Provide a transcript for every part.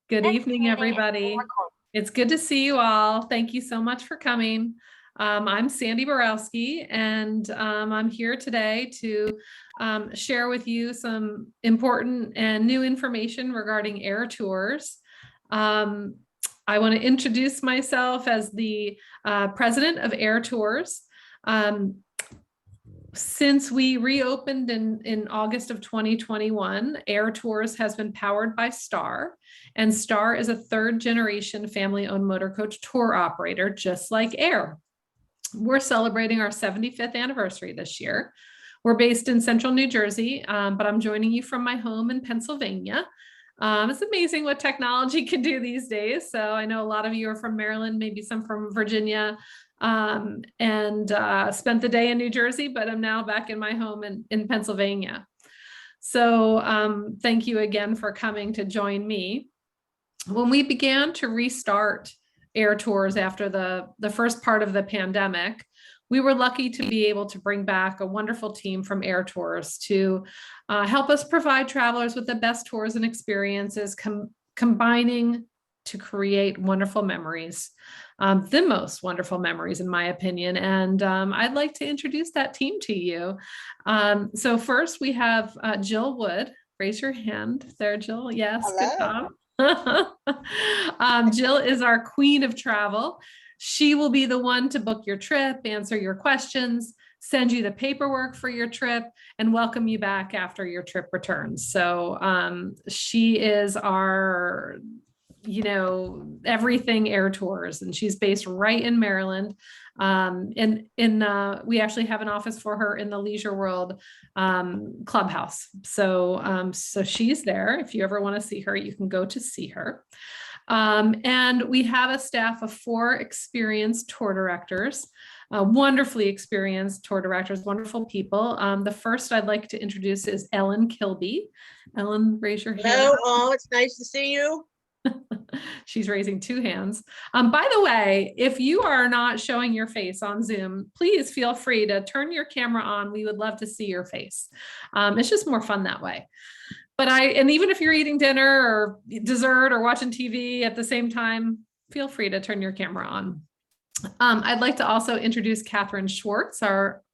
Good evening, everybody. It's good to see you all. Thank you so much for coming. I'm Sandy Borowsky, and I'm here today to share with you some important and new information regarding Eyre Tours. I want to introduce myself as the president of Eyre Tours. Since we reopened in August of 2021, Eyre Tours has been powered by Star, and Star is a third generation family-owned motor coach tour operator, just like Eyre. We're celebrating our 75th anniversary this year. We're based in central New Jersey, but I'm joining you from my home in Pennsylvania. It's amazing what technology can do these days. So I know a lot of you are from Maryland, maybe some from Virginia, and spent the day in New Jersey, but I'm now back in my home in Pennsylvania. So thank you again for coming to join me. When we began to restart Eyre Tours after the first part of the pandemic, we were lucky to be able to bring back a wonderful team from Eyre Tours to help us provide travelers with the best tours and experiences, combining to create wonderful memories, the most wonderful memories, in my opinion. And I'd like to introduce that team to you. So first we have Jill Wood. Raise your hand there, Jill. Yes, hello. Good job. Jill is our queen of travel. She will be the one to book your trip, answer your questions, send you the paperwork for your trip, and welcome you back after your trip returns. So she is our, everything Eyre Tours, and she's based right in Maryland. We actually have an office for her in the Leisure World clubhouse. So she's there. If you ever want to see her, you can go to see her. And we have a staff of 4 experienced tour directors, wonderfully experienced tour directors, wonderful people. The first I'd like to introduce is Ellen Kilby. Ellen, raise your hand. Hello, all. It's nice to see you. She's raising 2 hands. By the way, if you are not showing your face on Zoom, please feel free to turn your camera on. We would love to see your face. It's just more fun that way. And even if you're eating dinner or dessert or watching TV at the same time, feel free to turn your camera on. I'd like to also introduce Catherine Schwartz, our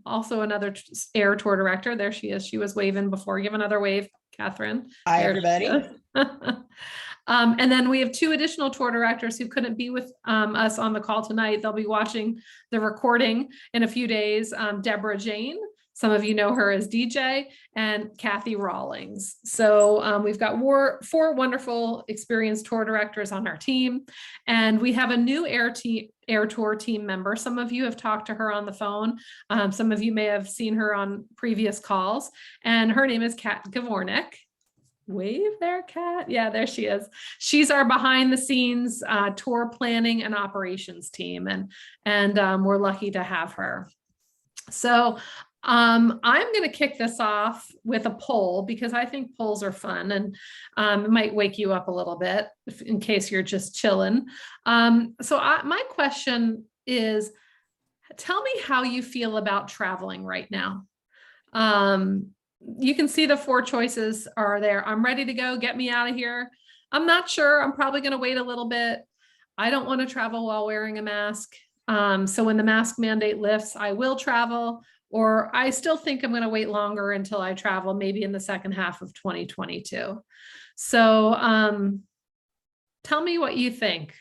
also another Eyre Tour director. There she is. She was waving before. Give another wave, Catherine. Hi, everybody. And then we have 2 additional tour directors who couldn't be with us on the call tonight. They'll be watching the recording in a few days. Deborah Jane. Some of you know her as DJ, and Kathy Rawlings. So we've got 4 wonderful experienced tour directors on our team. And we have a new Eyre Tour team member. Some of you have talked to her on the phone. Some of you may have seen her on previous calls. And her name is Kat Gavornik. Wave there, Kat. Yeah, there she is. She's our behind the scenes tour planning and operations team. And we're lucky to have her. So I'm going to kick this off with a poll, because I think polls are fun and it might wake you up a little bit in case you're just chilling. My question is, tell me how you feel about traveling right now. You can see the 4 choices are there. I'm ready to go. Get me out of here. I'm not sure. I'm probably going to wait a little bit. I don't want to travel while wearing a mask. So when the mask mandate lifts, I will travel. Or I still think I'm going to wait longer until I travel, maybe in the second half of 2022. So tell me what you think.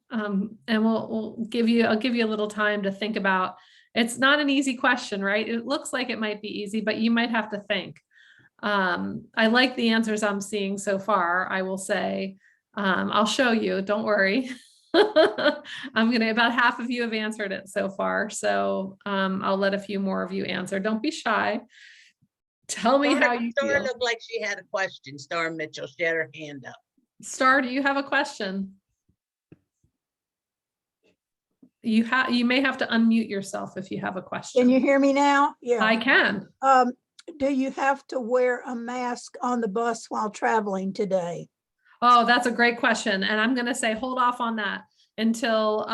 And I'll give you a little time to think about. It's not an easy question, right? It looks like it might be easy, but you might have to think. I like the answers I'm seeing so far. I will say, I'll show you, don't worry. About half of you have answered it so far. So I'll let a few more of you answer. Don't be shy. Tell me how you feel. Star looked like she had a question. Star Mitchell, she had her hand up. Star, do you have a question? You may have to unmute yourself if you have a question. Can you hear me now? Yeah, I can. Do you have to wear a mask on the bus while traveling today? Oh, that's a great question. And I'm going to say, hold off on that until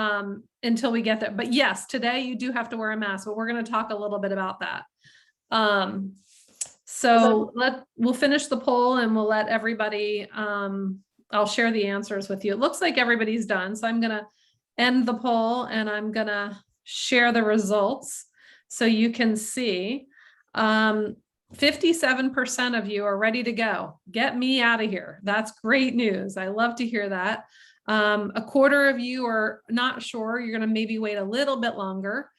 we get there. But yes, today you do have to wear a mask, but we're going to talk a little bit about that. So we'll finish the poll and we'll let everybody I'll share the answers with you. It looks like everybody's done. So I'm going to end the poll and I'm going to share the results so you can see. 57% of you are ready to go. Get me out of here. That's great news. I love to hear that. A quarter of you are not sure. You're going to maybe wait a little bit longer.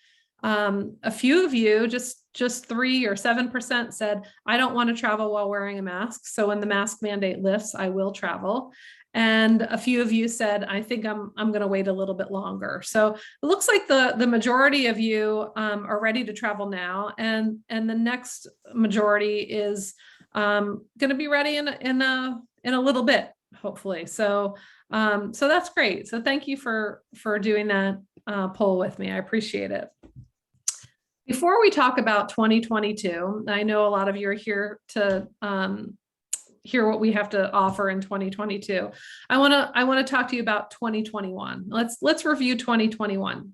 A few of you, just 3 or 7% said, I don't want to travel while wearing a mask. So when the mask mandate lifts, I will travel. And a few of you said, I think I'm going to wait a little bit longer. So it looks like the majority of you are ready to travel now. And the next majority is going to be ready in a little bit, hopefully. So that's great. So thank you for doing that poll with me. I appreciate it. Before we talk about 2022, I know a lot of you are here to hear what we have to offer in 2022. I want to talk to you about 2021. Let's review 2021.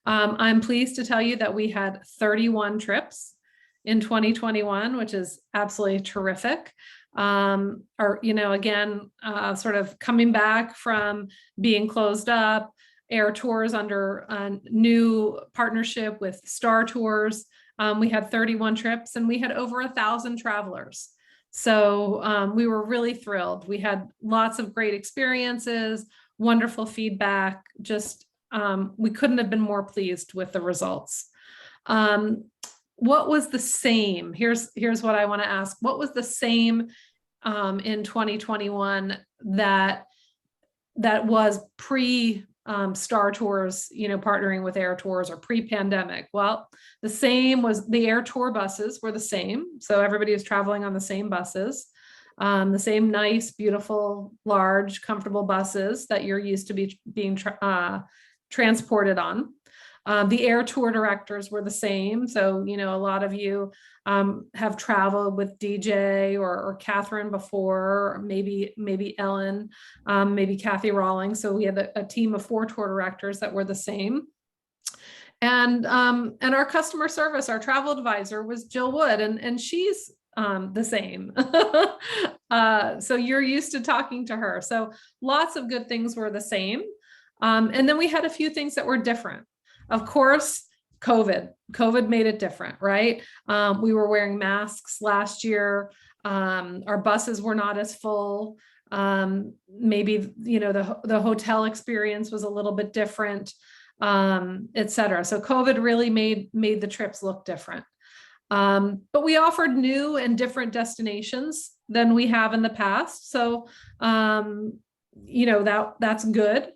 I'm pleased to tell you that we had 31 trips in 2021, which is absolutely terrific. Again, sort of coming back from being closed up, Eyre Tours under a new partnership with Star Tours. We had 31 trips and we had over 1,000 travelers. So we were really thrilled. We had lots of great experiences, wonderful feedback. Just we couldn't have been more pleased with the results. What was the same? Here's what I want to ask. What was the same in 2021 that was pre Star Tours, partnering with Eyre Tours, or pre-pandemic? Well, the same was the Eyre Tour buses were the same. So everybody was traveling on the same buses, the same nice, beautiful, large, comfortable buses that you're used to being transported on. The Eyre Tour directors were the same. So, a lot of you have traveled with DJ or Catherine before, or maybe Ellen, maybe Kathy Rawlings. So we had a team of 4 tour directors that were the same. And our customer service, our travel advisor, was Jill Wood, and she's the same. So you're used to talking to her. So lots of good things were the same. And then we had a few things that were different. Of course, COVID made it different, right? We were wearing masks last year. Our buses were not as full. Maybe, the hotel experience was a little bit different, et cetera. So COVID really made the trips look different. But we offered new and different destinations than we have in the past. So, that's good.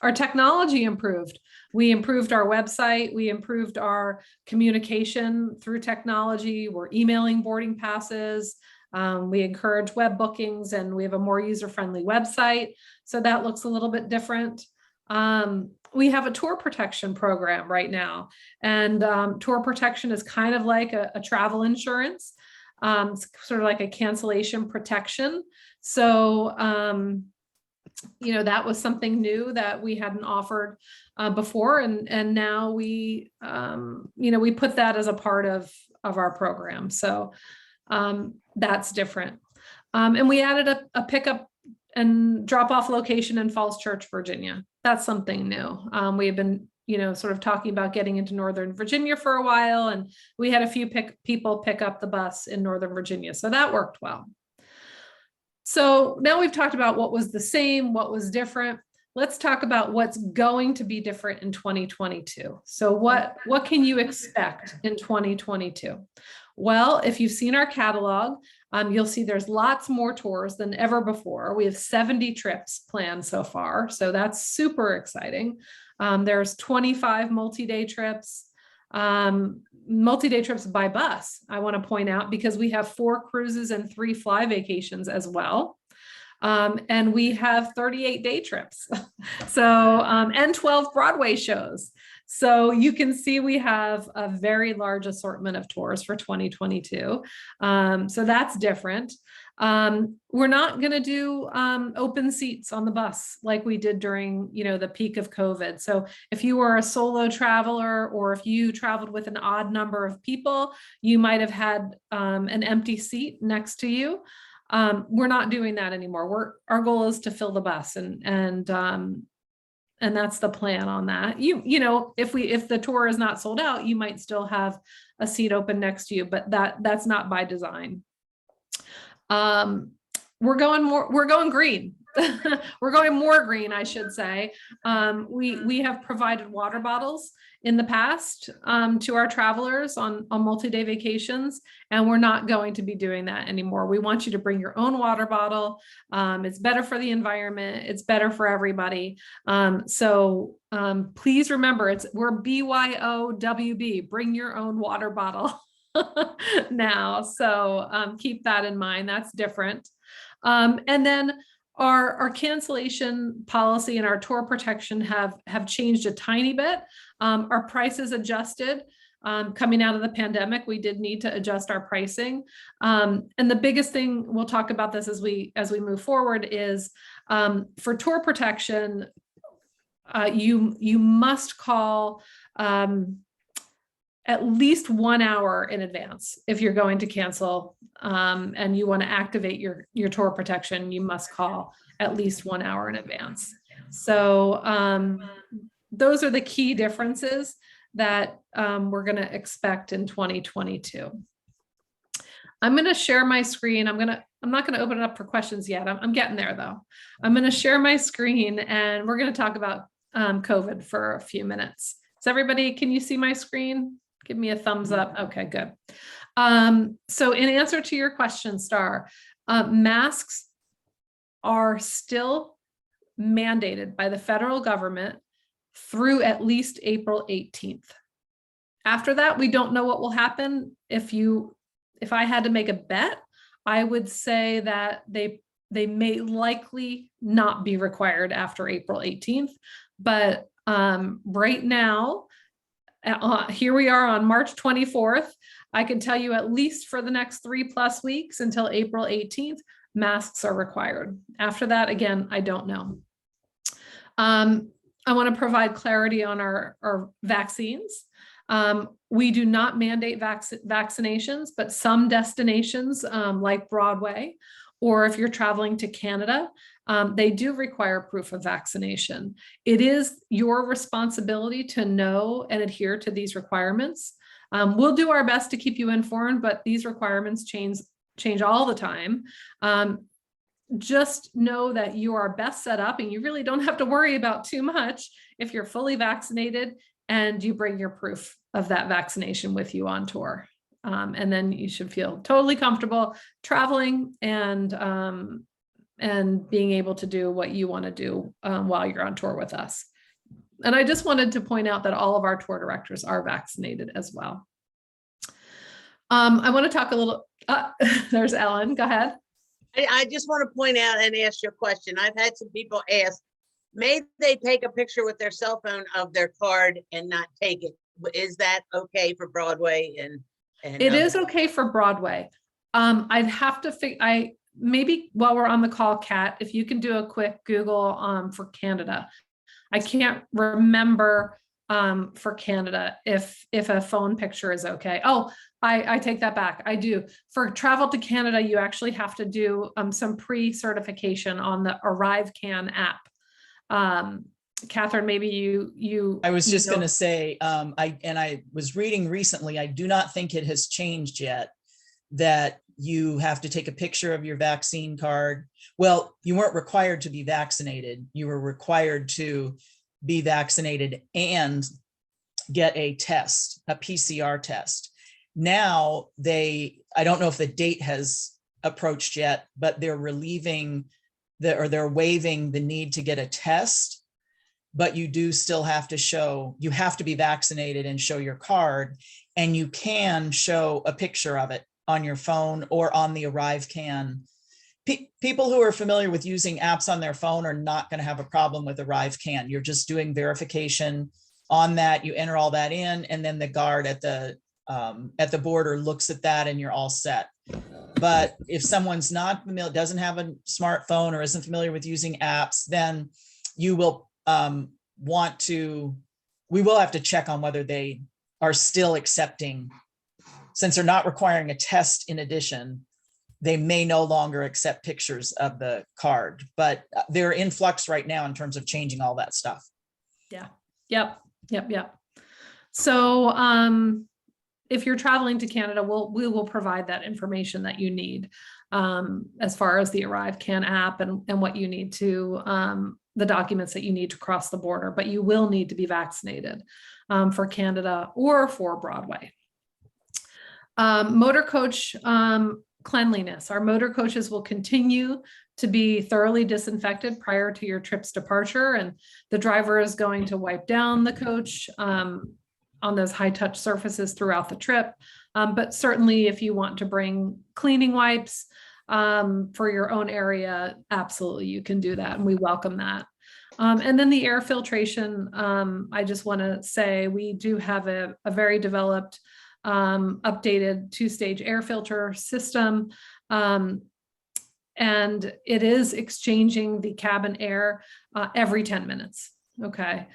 Our technology improved. We improved our website. We improved our communication through technology. We're emailing boarding passes. We encourage web bookings, and we have a more user-friendly website. So that looks a little bit different. We have a tour protection program right now. And tour protection is kind of like a travel insurance. It's sort of like a cancellation protection. So, that was something new that we hadn't offered before. And now we put that as a part of our program. So that's different. And we added a pickup and drop off location in Falls Church, Virginia. That's something new. We have been, sort of talking about getting into Northern Virginia for a while, and we had a few people pick up the bus in Northern Virginia. So that worked well. So now we've talked about what was the same, what was different. Let's talk about what's going to be different in 2022. So what can you expect in 2022? Well, if you've seen our catalog, you'll see there's lots more tours than ever before. We have 70 trips planned so far. So that's super exciting. There's 25 multi-day trips. Multi-day trips by bus, I want to point out, because we have 4 cruises and 3 fly vacations as well. And we have 38 day trips. So, and 12 Broadway shows. So you can see we have a very large assortment of tours for 2022. So that's different. We're not going to do open seats on the bus like we did during, the peak of COVID. So if you were a solo traveler, or if you traveled with an odd number of people, you might have had an empty seat next to you. We're not doing that anymore. Our goal is to fill the bus, and that's the plan on that. You know, if the tour is not sold out, you might still have a seat open next to you, but that's not by design. We're going green. We're going more green, I should say. We have provided water bottles in the past to our travelers on multi-day vacations, and we're not going to be doing that anymore. We want you to bring your own water bottle. It's better for the environment. It's better for everybody. So please remember, we're BYOWB, bring your own water bottle now. So keep that in mind. That's different. And then our cancellation policy and our tour protection have changed a tiny bit. Our prices adjusted coming out of the pandemic. We did need to adjust our pricing. And the biggest thing, we'll talk about this as we move forward, is for tour protection, you must call at least 1 hour in advance. If you're going to cancel and you want to activate your tour protection, you must call at least 1 hour in advance. So those are the key differences that we're going to expect in 2022. I'm going to share my screen. I'm not going to open it up for questions yet. I'm getting there though. I'm going to share my screen and we're going to talk about COVID for a few minutes. So everybody, can you see my screen? Give me a thumbs up. Okay, good. So in answer to your question, Star, masks are still mandated by the federal government through at least April 18th. After that, we don't know what will happen. If I had to make a bet, I would say that they may likely not be required after April 18th. But right now, here we are on March 24th. I can tell you at least for the next 3+ weeks until April 18th, masks are required. After that, again, I don't know. I want to provide clarity on our vaccines. We do not mandate vaccinations, but some destinations like Broadway, or if you're traveling to Canada, they do require proof of vaccination. It is your responsibility to know and adhere to these requirements. We'll do our best to keep you informed, but these requirements change all the time. Just know that you are best set up and you really don't have to worry about too much if you're fully vaccinated and you bring your proof of that vaccination with you on tour. And then you should feel totally comfortable traveling and being able to do what you want to do while you're on tour with us. And I just wanted to point out that all of our tour directors are vaccinated as well. I want to talk a little, there's Ellen, go ahead. I just want to point out and ask you a question. I've had some people ask, may they take a picture with their cell phone of their card and not take it? Is that okay for Broadway? And it is okay for Broadway. I'd have to maybe while we're on the call, Kat, if you can do a quick Google for Canada. I can't remember for Canada if a phone picture is okay. Oh, I take that back. I do. For travel to Canada, you actually have to do some pre-certification on the ArriveCan app. Catherine, maybe you. I was just going to say, I was reading recently, I do not think it has changed yet, that you have to take a picture of your vaccine card. Well, you weren't required to be vaccinated. You were required to be vaccinated and get a test, a PCR test. Now I don't know if the date has approached yet, but they're waiving the need to get a test, but you do still have to you have to be vaccinated and show your card, and you can show a picture of it on your phone or on the ArriveCan. People who are familiar with using apps on their phone are not going to have a problem with ArriveCan. You're just doing verification on that. You enter all that in, and then the guard at the border looks at that and you're all set. But if someone's not familiar, doesn't have a smartphone or isn't familiar with using apps, then you will we will have to check on whether they are still accepting, since they're not requiring a test in addition, they may no longer accept pictures of the card, but they're in flux right now in terms of changing all that stuff. Yeah. Yep. So if you're traveling to Canada, we will provide that information that you need as far as the ArriveCan app and what you need to, the documents that you need to cross the border, but you will need to be vaccinated for Canada or for Broadway. Motor coach cleanliness. Our motor coaches will continue to be thoroughly disinfected prior to your trip's departure, and the driver is going to wipe down the coach on those high touch surfaces throughout the trip. But certainly if you want to bring cleaning wipes for your own area, absolutely you can do that, and we welcome that. And then the air filtration, I just want to say we do have a very developed updated 2-stage air filter system. And it is exchanging the cabin air every 10 minutes. Okay.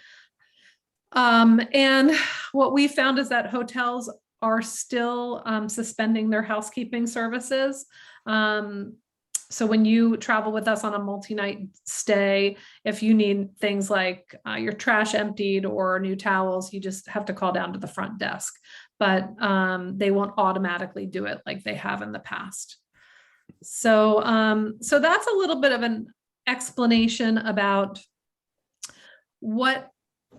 And what we found is that hotels are still suspending their housekeeping services. So when you travel with us on a multi-night stay, if you need things like your trash emptied or new towels, you just have to call down to the front desk, but they won't automatically do it like they have in the past. So, so that's a little bit of an explanation about what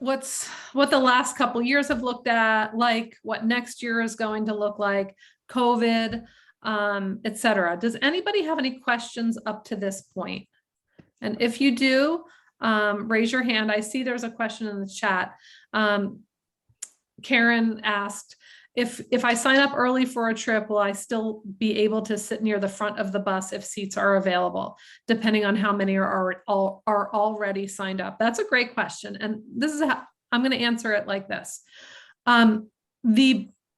the last couple years have looked at, like what next year is going to look like, COVID, et cetera. Does anybody have any questions up to this point? And if you do, raise your hand. I see there's a question in the chat. Karen asked, if I sign up early for a trip, will I still be able to sit near the front of the bus if seats are available, depending on how many are already signed up? That's a great question. And this is how I'm going to answer it like this.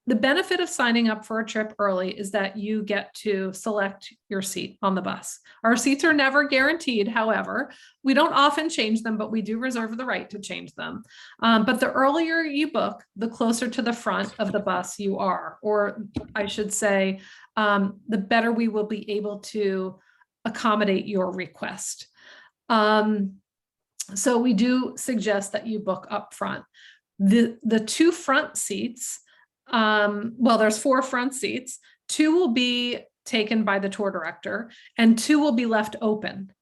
The benefit of signing up for a trip early is that you get to select your seat on the bus. Our seats are never guaranteed. However, we don't often change them, but we do reserve the right to change them. But the earlier you book, the closer to the front of the bus you are, or I should say, the better we will be able to accommodate your request. So we do suggest that you book up front. The 2 front seats, well, there's 4 front seats, 2 will be taken by the tour director and 2 will be left open.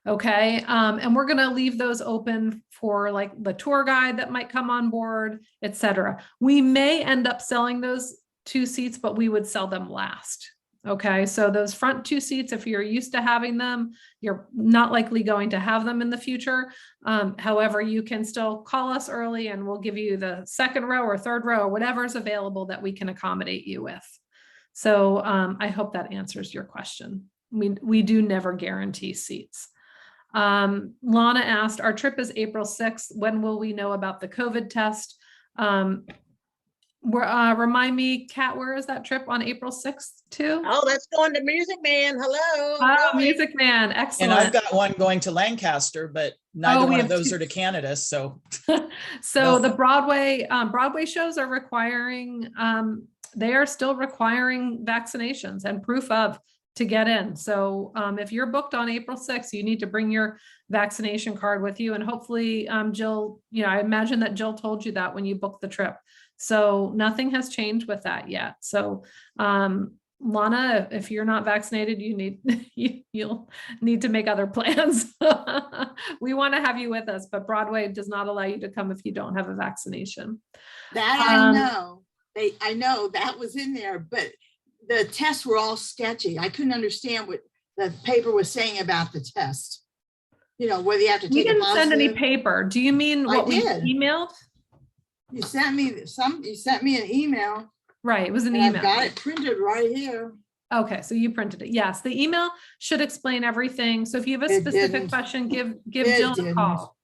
Okay. And we're going to leave those open for like the tour guide that might come on board, et cetera. We may end up selling those 2 seats, but we would sell them last. Okay. So those front 2 seats, if you're used to having them, you're not likely going to have them in the future. However, you can still call us early and we'll give you the 2nd row or 3rd row or whatever is available that we can accommodate you with. So I hope that answers your question. We do never guarantee seats. Lana asked, our trip is April 6th. When will we know about the COVID test? Remind me, Kat, where is that trip on April 6th too? Oh, that's going to Music Man. Hello. Oh, Music Man. Excellent. And I've got one going to Lancaster, but neither one of those are to Canada. So, so the Broadway shows are requiring, they are still requiring vaccinations and proof of to get in. So if you're booked on April 6th, you need to bring your vaccination card with you. And hopefully Jill, I imagine that Jill told you that when you booked the trip. So nothing has changed with that yet. So Lana, if you're not vaccinated, you'll need to make other plans. We want to have you with us, but Broadway does not allow you to come if you don't have a vaccination. That I know. I know that was in there, but the tests were all sketchy. I couldn't understand what the paper was saying about the test. Whether you have to take. We didn't send any paper. Do you mean what we emailed? You sent me an email. Right, it was an email. I've got it printed right here. Okay, so you printed it. Yes, the email should explain everything. So if you have a specific question, give Jill a call.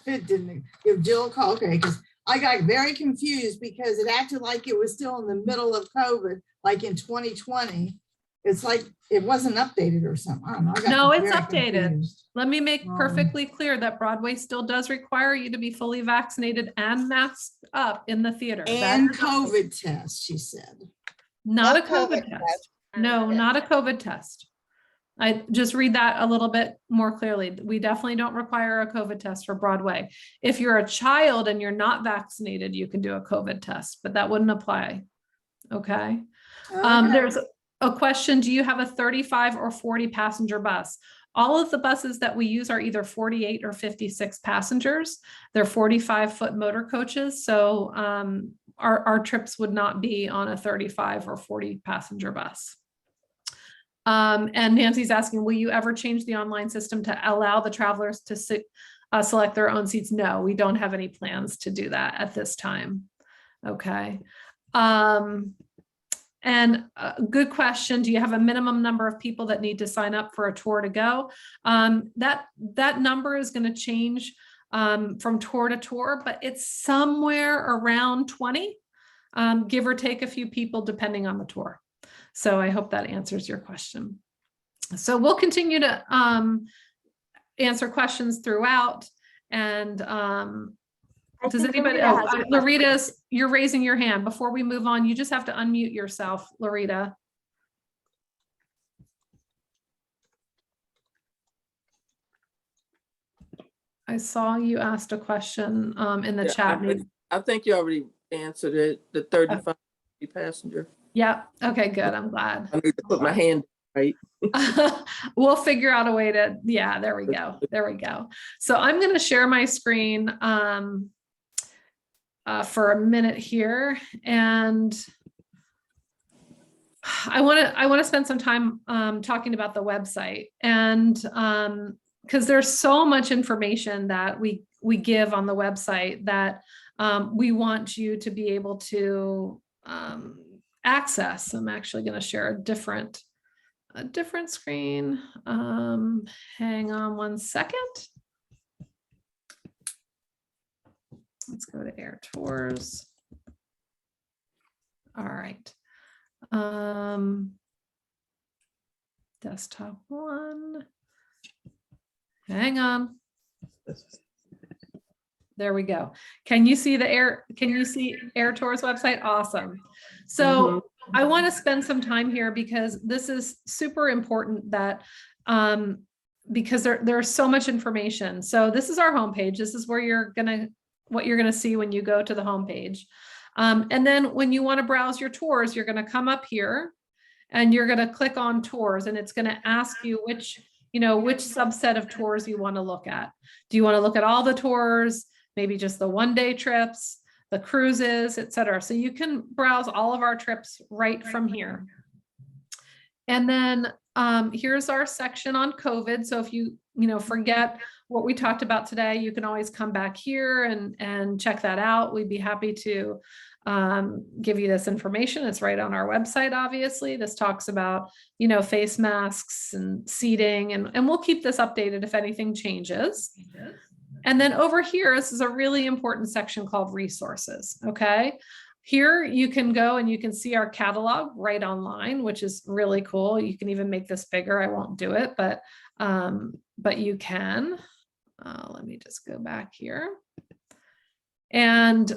It didn't. Give Jill a call, okay? Because I got very confused because it acted like it was still in the middle of COVID, like in 2020. It's like it wasn't updated or something. I don't know. No, it's updated. Confused. Let me make perfectly clear that Broadway still does require you to be fully vaccinated and masked up in the theater. And COVID test, she said. Not a COVID test. No, not a COVID test. I just read that a little bit more clearly. We definitely don't require a COVID test for Broadway. If you're a child and you're not vaccinated, you can do a COVID test, but that wouldn't apply. Okay. Okay. There's a question. Do you have a 35 or 40 passenger bus? All of the buses that we use are either 48 or 56 passengers. They're 45-foot motor coaches. So our trips would not be on a 35 or 40 passenger bus. And Nancy's asking, will you ever change the online system to allow the travelers to select their own seats? No, we don't have any plans to do that at this time. Okay. And a good question. Do you have a minimum number of people that need to sign up for a tour to go? That number is going to change from tour to tour, but it's somewhere around 20, give or take a few people depending on the tour. So I hope that answers your question. So we'll continue to answer questions throughout. And does anybody, Lorita, you're raising your hand. Before we move on, you just have to unmute yourself, Lorita. I saw you asked a question in the chat. I think you already answered it, the 35 passenger. Yeah. Okay, good. I'm glad. I need to put my hand right. We'll figure out a way to, yeah, there we go. There we go. So I'm going to share my screen for a minute here. And I want to spend some time talking about the website, and because there's so much information that we give on the website that we want you to be able to access. I'm actually going to share a different screen. Hang on one second. Let's go to Eyre Tours. All right. Desktop one. Hang on. There we go. Can you see Eyre Tours website? Awesome. So I want to spend some time here because this is super important that because there's so much information. So this is our homepage. This is where what you're gonna see when you go to the homepage. And then when you want to browse your tours, you're going to come up here and you're going to click on tours, and it's going to ask you which subset of tours you want to look at. Do you want to look at all the tours, maybe just the one-day trips, the cruises, etc.? So you can browse all of our trips right from here. And then here's our section on COVID. So if you forget what we talked about today, you can always come back here and check that out. We'd be happy to give you this information. It's right on our website, obviously. This talks about, face masks and seating, and we'll keep this updated if anything changes. And then over here, this is a really important section called resources, okay? Here you can go and you can see our catalog right online, which is really cool. You can even make this bigger. I won't do it, but you can. Let me just go back here. And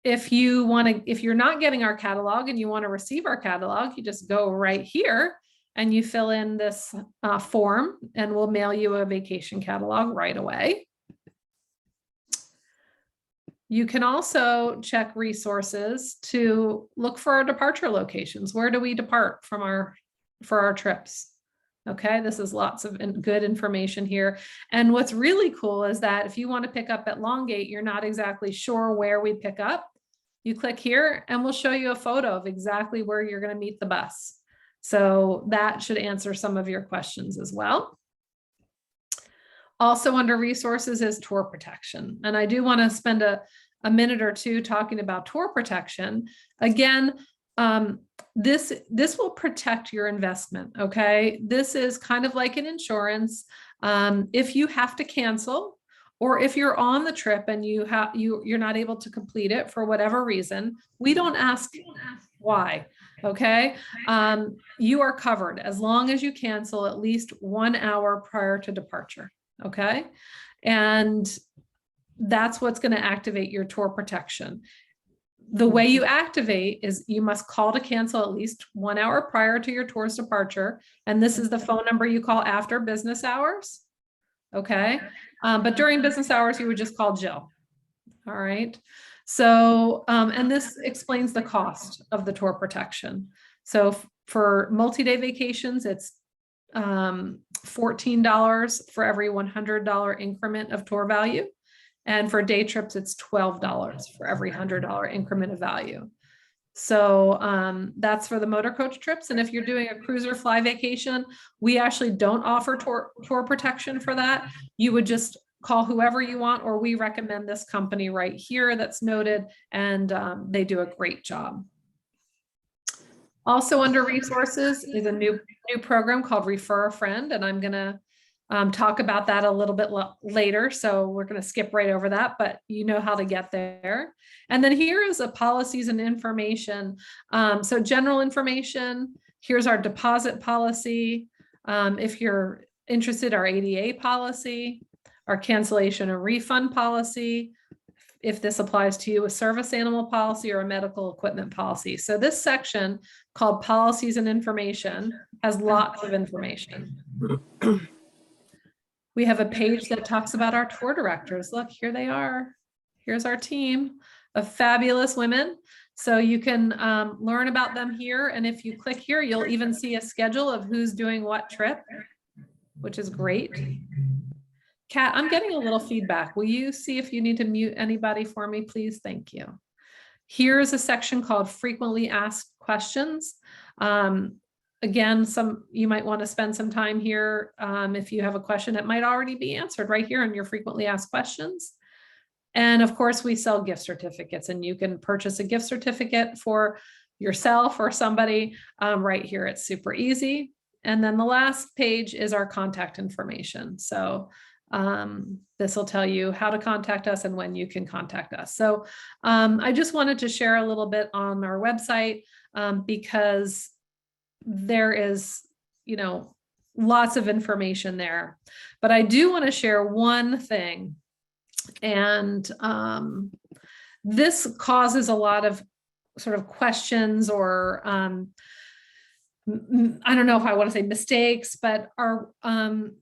if you're not getting our catalog and you want to receive our catalog, you just go right here and you fill in this form, and we'll mail you a vacation catalog right away. You can also check resources to look for our departure locations. Where do we depart for our trips? Okay, this is lots of good information here. And what's really cool is that if you want to pick up at Longgate, you're not exactly sure where we pick up. You click here and we'll show you a photo of exactly where you're going to meet the bus. So that should answer some of your questions as well. Also under resources is tour protection. And I do want to spend a minute or two talking about tour protection. Again, this will protect your investment, okay? This is kind of like an insurance. If you have to cancel, or if you're on the trip and you're not able to complete it for whatever reason, we don't ask why, okay? You are covered as long as you cancel at least 1 hour prior to departure, okay? And that's what's going to activate your tour protection. The way you activate is you must call to cancel at least 1 hour prior to your tour's departure. And this is the phone number you call after business hours. Okay. But during business hours, you would just call Jill. All right. So, and this explains the cost of the tour protection. So for multi-day vacations, it's $14 for every $100 increment of tour value. And for day trips, it's $12 for every $100 increment of value. So that's for the motor coach trips. And if you're doing a cruise or fly vacation, we actually don't offer tour protection for that. You would just call whoever you want, or we recommend this company right here that's noted, and they do a great job. Also under resources is a new program called Refer a Friend, and I'm gonna talk about that a little bit later. So we're gonna skip right over that, but you know how to get there. And then here is a policies and information. So general information, here's our deposit policy. If you're interested, our ADA policy, our cancellation and refund policy, if this applies to you, a service animal policy or a medical equipment policy. So this section called policies and information has lots of information. We have a page that talks about our tour directors. Look, here they are. Here's our team of fabulous women. So you can learn about them here. And if you click here, you'll even see a schedule of who's doing what trip, which is great. Kat, I'm getting a little feedback. Will you see if you need to mute anybody for me, please? Thank you. Here's a section called frequently asked questions. Again, you might want to spend some time here. If you have a question that might already be answered right here in your frequently asked questions. And of course, we sell gift certificates, and you can purchase a gift certificate for yourself or somebody right here. It's super easy. And then the last page is our contact information. So this will tell you how to contact us and when you can contact us. So I just wanted to share a little bit on our website because there is, lots of information there. But I do want to share one thing, and this causes a lot of sort of questions or I don't know if I want to say mistakes, but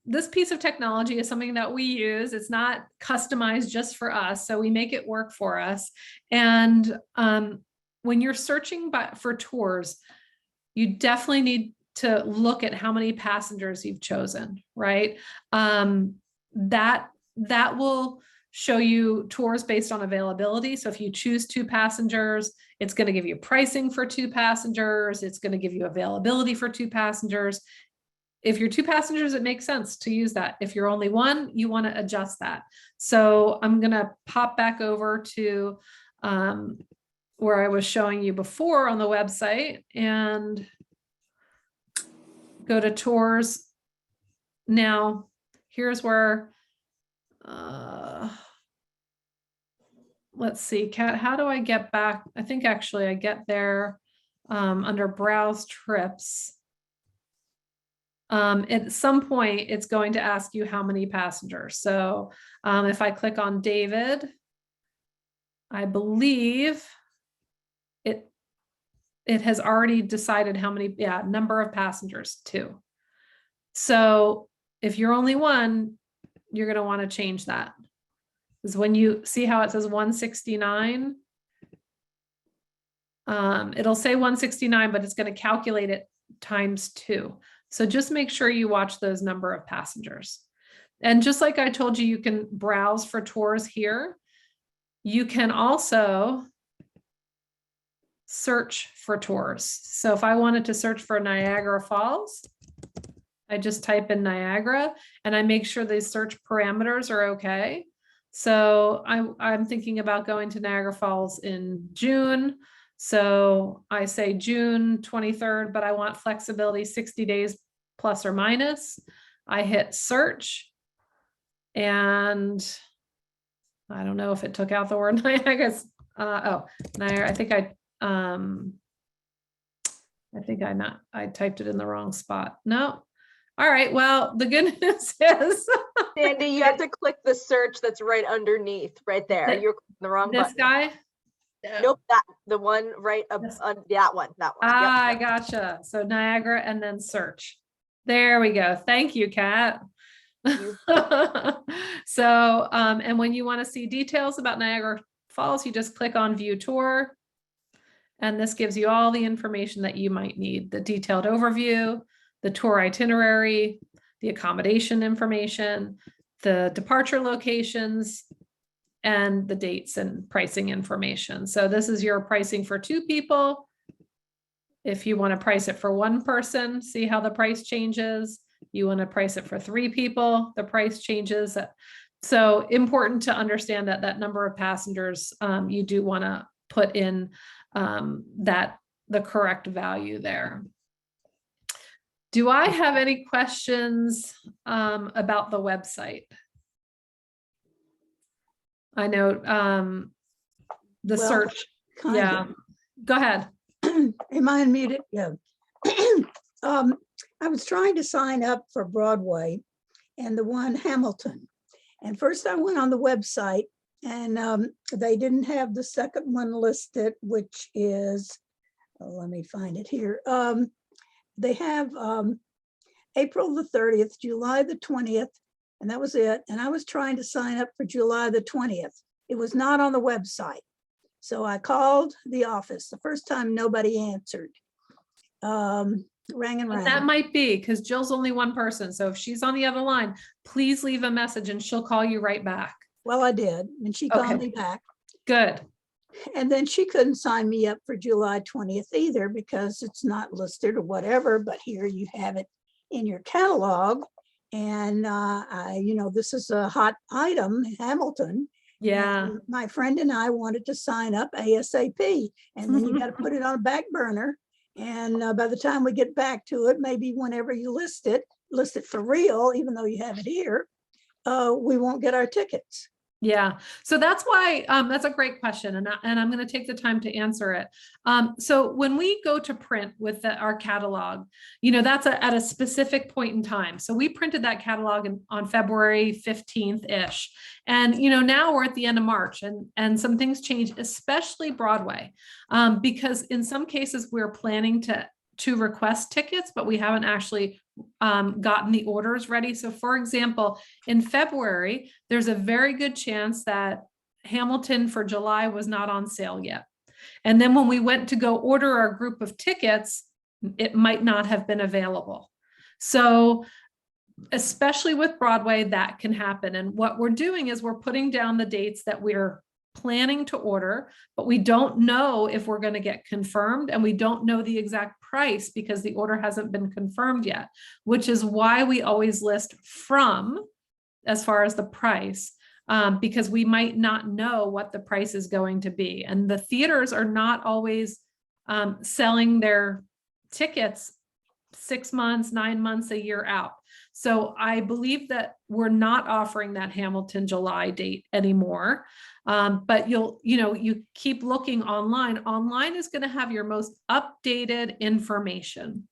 this piece of technology is something that we use. It's not customized just for us, so we make it work for us. And when you're searching for tours, you definitely need to look at how many passengers you've chosen, right? That will show you tours based on availability. So if you choose 2 passengers, it's going to give you pricing for 2 passengers. It's going to give you availability for 2 passengers. If you're 2 passengers, it makes sense to use that. If you're only 1, you want to adjust that. So I'm going to pop back over to where I was showing you before on the website and go to tours. Now, here's where let's see, Kat, how do I get back? I think actually I get there under browse trips. At some point, it's going to ask you how many passengers. So if I click on David, I believe it has already decided how many, number of passengers, 2. So if you're only 1, you're going to want to change that. Because when you see how it says 169, it'll say 169, but it's going to calculate it times 2. So just make sure you watch those number of passengers. And just like I told you, you can browse for tours here. You can also search for tours. So if I wanted to search for Niagara Falls, I just type in Niagara and I make sure these search parameters are okay. So I'm thinking about going to Niagara Falls in June. So I say June 23rd, but I want flexibility 60 days plus or minus. I hit search and I don't know if it took out the word Niagara. Niagara, I typed it in the wrong spot. No. All right. Well, the good news is Sandy, you have to click the search that's right underneath, right there. You're clicking the wrong button. This guy? Nope, the one right up, Yes. that one. Yep. I gotcha. So Niagara and then search. There we go. Thank you, Kat. You- So, and when you want to see details about Niagara Falls, you just click on View Tour. And this gives you all the information that you might need, the detailed overview, the tour itinerary, the accommodation information, the departure locations, and the dates and pricing information. So this is your pricing for 2 people. If you want to price it for 1 person, see how the price changes. You want to price it for 3 people, the price changes. So important to understand that that number of passengers, you do want to put in the correct value there. Do I have any questions about the website? I know the Well, search. Kind Yeah, of. go ahead. Am I unmuted? Yeah. I was trying to sign up for Broadway and the one Hamilton. And first I went on the website and they didn't have the second one listed, which is, let me find it here. They have April the 30th, July the 20th, and that was it. And I was trying to sign up for July the 20th. It was not on the website. So I called the office. The first time nobody answered. Rang and But that rang. might be because Jill's only one person. So if she's on the other line, please leave a message and she'll call you right back. Well, I did, and she called Okay. me back. Good. And then she couldn't sign me up for July 20th either because it's not listed or whatever, but here you have it in your catalog. And this is a hot item, Hamilton. Yeah. And my friend and I wanted to sign up ASAP, and then you got to put it on a back burner. And by the time we get back to it, maybe whenever you list it for real, even though you have it here, we won't get our tickets. Yeah. So that's why that's a great question. And I'm going to take the time to answer it. So when we go to print with our catalog, that's at a specific point in time. So we printed that catalog on February 15th-ish. And, now we're at the end of March and some things change, especially Broadway, because in some cases we're planning to request tickets, but we haven't actually gotten the orders ready. So for example, in February, there's a very good chance that Hamilton for July was not on sale yet. And then when we went to go order our group of tickets, it might not have been available. So especially with Broadway, that can happen. And what we're doing is we're putting down the dates that we're planning to order, but we don't know if we're going to get confirmed, and we don't know the exact price because the order hasn't been confirmed yet, which is why we always list from as far as the price, because we might not know what the price is going to be. And the theaters are not always selling their tickets 6 months, 9 months, a year out. So I believe that we're not offering that Hamilton July date anymore. But you keep looking online. Online is going to have your most updated information.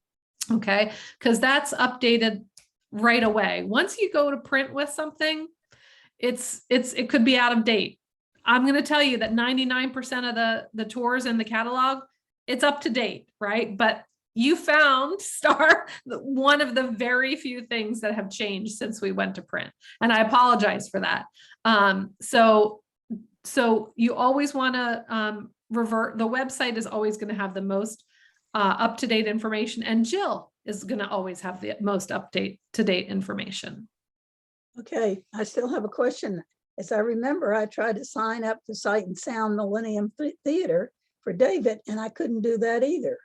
Okay. Because that's updated right away. Once you go to print with something, it could be out of date. I'm going to tell you that 99% of the tours in the catalog, it's up to date, right? But you found, Star, one of the very few things that have changed since we went to print. And I apologize for that. So you always want to revert. The website is always going to have the most up-to-date information. And Jill is going to always have the most up-to-date information. Okay, I still have a question. As I remember, I tried to sign up for Sight and Sound Millennium Theater for David, and I couldn't do that either.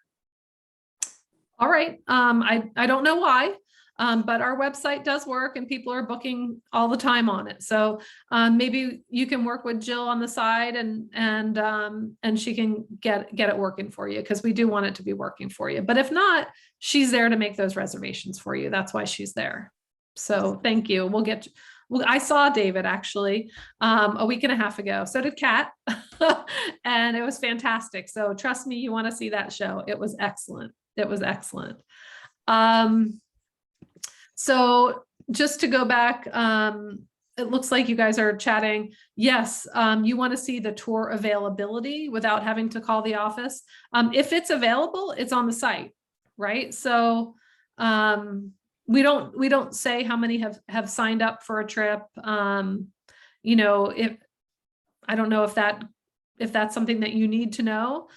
All right. I don't know why, but our website does work and people are booking all the time on it. So maybe you can work with Jill on the side and she can get it working for you, because we do want it to be working for you. But if not, she's there to make those reservations for you. That's why she's there. So thank you. I saw David actually a week and a half ago. So did Kat, and it was fantastic. So trust me, you want to see that show. It was excellent. It was excellent. So just to go back, it looks like you guys are chatting. Yes, you want to see the tour availability without having to call the office. If it's available, it's on the site, right? So we don't say how many have signed up for a trip. You know, if I don't know if that's something that you need to know.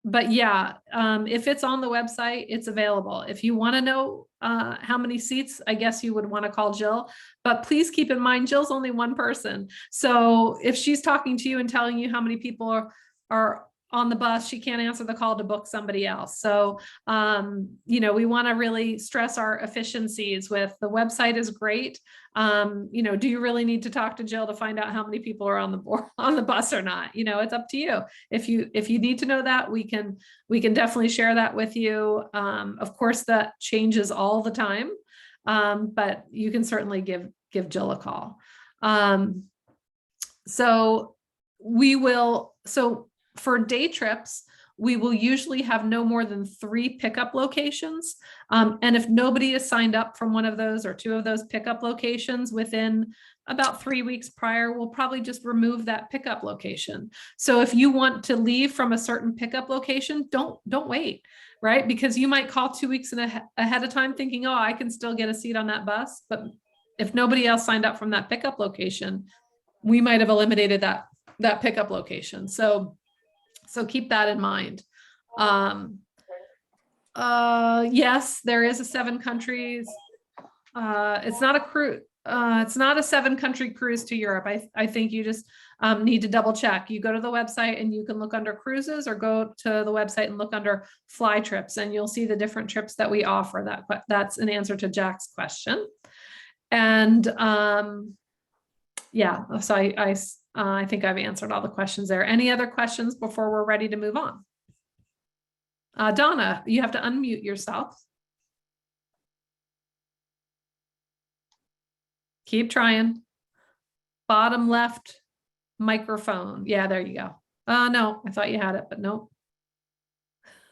But yeah, if it's on the website, it's available. If you want to know how many seats, I guess you would want to call Jill, but please keep in mind, Jill's only one person. So if she's talking to you and telling you how many people are on the bus, she can't answer the call to book somebody else. So, you know, we want to really stress our efficiencies with the website is great. You know, do you really need to talk to Jill to find out how many people are on the bus or not? You know, it's up to you. If you need to know that, we can definitely share that with you. Of course, that changes all the time, but you can certainly give Jill a call. So for day trips, we will usually have no more than 3 pickup locations. And if nobody is signed up from one of those or 2 of those pickup locations within about 3 weeks prior, we'll probably just remove that pickup location. So if you want to leave from a certain pickup location, don't wait, right? Because you might call 2 weeks ahead of time thinking, oh, I can still get a seat on that bus. But if nobody else signed up from that pickup location, we might have eliminated that pickup location. So keep that in mind. Yes, there is a 7 countries. It's not a cruise. It's not a 7-country cruise to Europe. I think you just need to double check. You go to the website and you can look under cruises, or go to the website and look under fly trips, and you'll see the different trips that we offer. That's an answer to Jack's question. And yeah, so I think I've answered all the questions there. Any other questions before we're ready to move on? Donna, you have to unmute yourself. Keep trying. Bottom left microphone. Yeah, there you go. No, I thought you had it, but nope.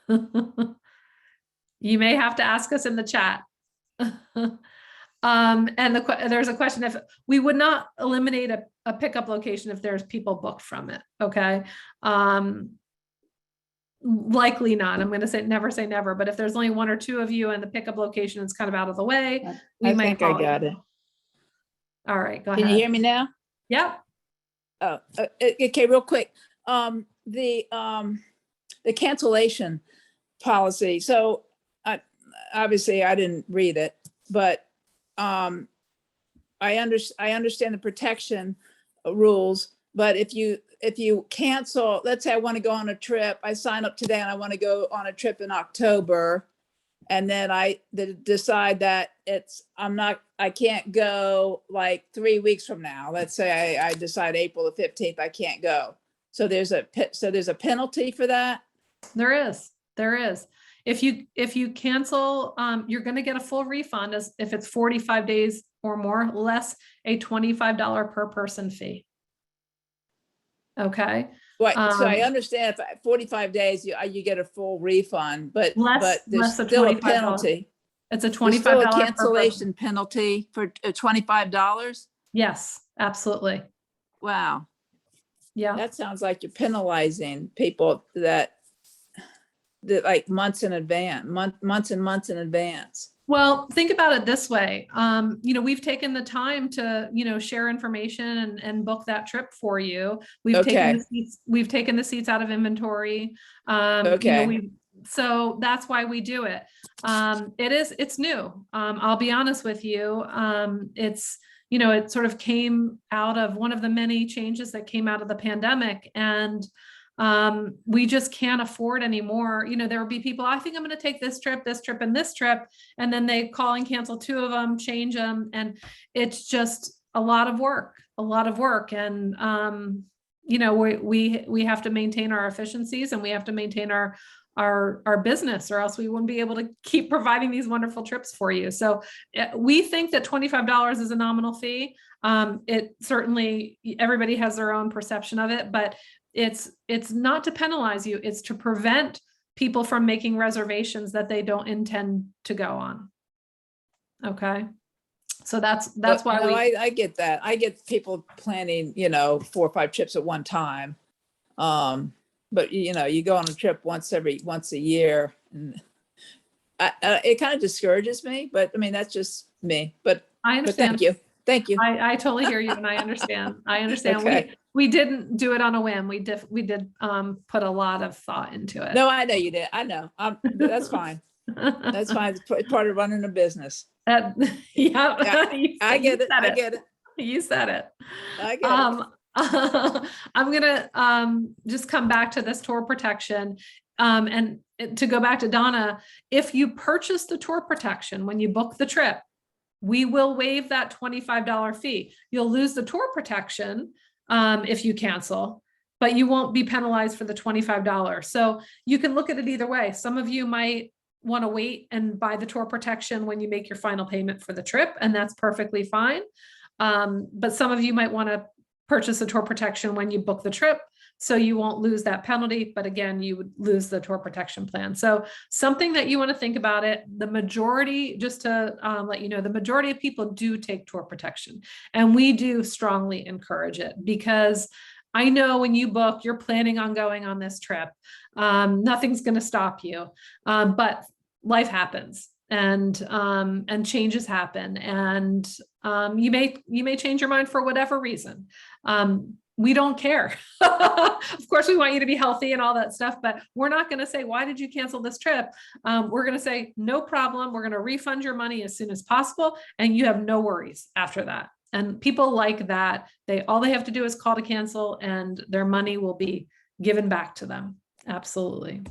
You may have to ask us in the chat. And there's a question if we would not eliminate a pickup location if there's people booked from it. Okay. Likely not. I'm going to say never, but if there's only 1 or 2 of you and the pickup location is kind of out of the way, we might think I got it. All right, go ahead. Can you hear me now? Yeah. Oh, okay, real quick. The cancellation policy. So obviously I didn't read it, but I understand the protection rules, but if you cancel, let's say I want to go on a trip, I sign up today and I want to go on a trip in October, and then I decide that I can't go like 3 weeks from now. Let's say I decide April the 15th, I can't go. So there's a penalty for that? There is. If you cancel, you're going to get a full refund as if it's 45 days or more, less a $25 per person fee. Okay. Right. So I understand if 45 days, you get a full refund, but less there's a still a $25. penalty. It's a There's still $25 a cancellation penalty for $25? Yes, absolutely. Wow. Yeah. That sounds like you're penalizing people that like months in advance, months and months in advance. Well, think about it this way. We've taken the time to, share information and book that trip for you. We've taken the seats out of inventory. So that's why we do it. It's new. I'll be honest with you. It sort of came out of one of the many changes that came out of the pandemic, and we just can't afford anymore. There will be people, I think I'm going to take this trip, and this trip, and then they call and cancel 2 of them, change them. And it's just a lot of work. And, we have to maintain our efficiencies, and we have to maintain our business, or else we wouldn't be able to keep providing these wonderful trips for you. So we think that $25 is a nominal fee. It certainly, everybody has their own perception of it, but it's not to penalize you. It's to prevent people from making reservations that they don't intend to go on. Okay. So that's But why no, we, I get that. I get people planning, 4 or 5 trips at one time. But you go on a trip once a year, and it kind of discourages me, but I mean, that's just me, but I understand. thank you. Thank you. I totally hear you and I understand. I understand. Okay. We didn't do it on a whim. We did put a lot of thought into it. No, I know you did. I know. That's fine. That's fine. It's part of running a business. Yeah. I get it. I get it. You said it. I get it. I'm gonna just come back to this tour protection. And to go back to Donna, if you purchase the tour protection when you book the trip, we will waive that $25 fee. You'll lose the tour protection if you cancel, but you won't be penalized for the $25. So you can look at it either way. Some of you might want to wait and buy the tour protection when you make your final payment for the trip, and that's perfectly fine. But some of you might want to purchase the tour protection when you book the trip, so you won't lose that penalty. But again, you would lose the tour protection plan. So something that you want to think about it. The majority, just to let you know, the majority of people do take tour protection, and we do strongly encourage it, because I know when you book, you're planning on going on this trip. Nothing's going to stop you, but life happens, and changes happen, and you may change your mind for whatever reason. We don't care. Of course, we want you to be healthy and all that stuff, but we're not going to say, why did you cancel this trip? We're going to say, no problem. We're going to refund your money as soon as possible, and you have no worries after that. And people like that. All they have to do is call to cancel, and their money will be given back to them. Absolutely.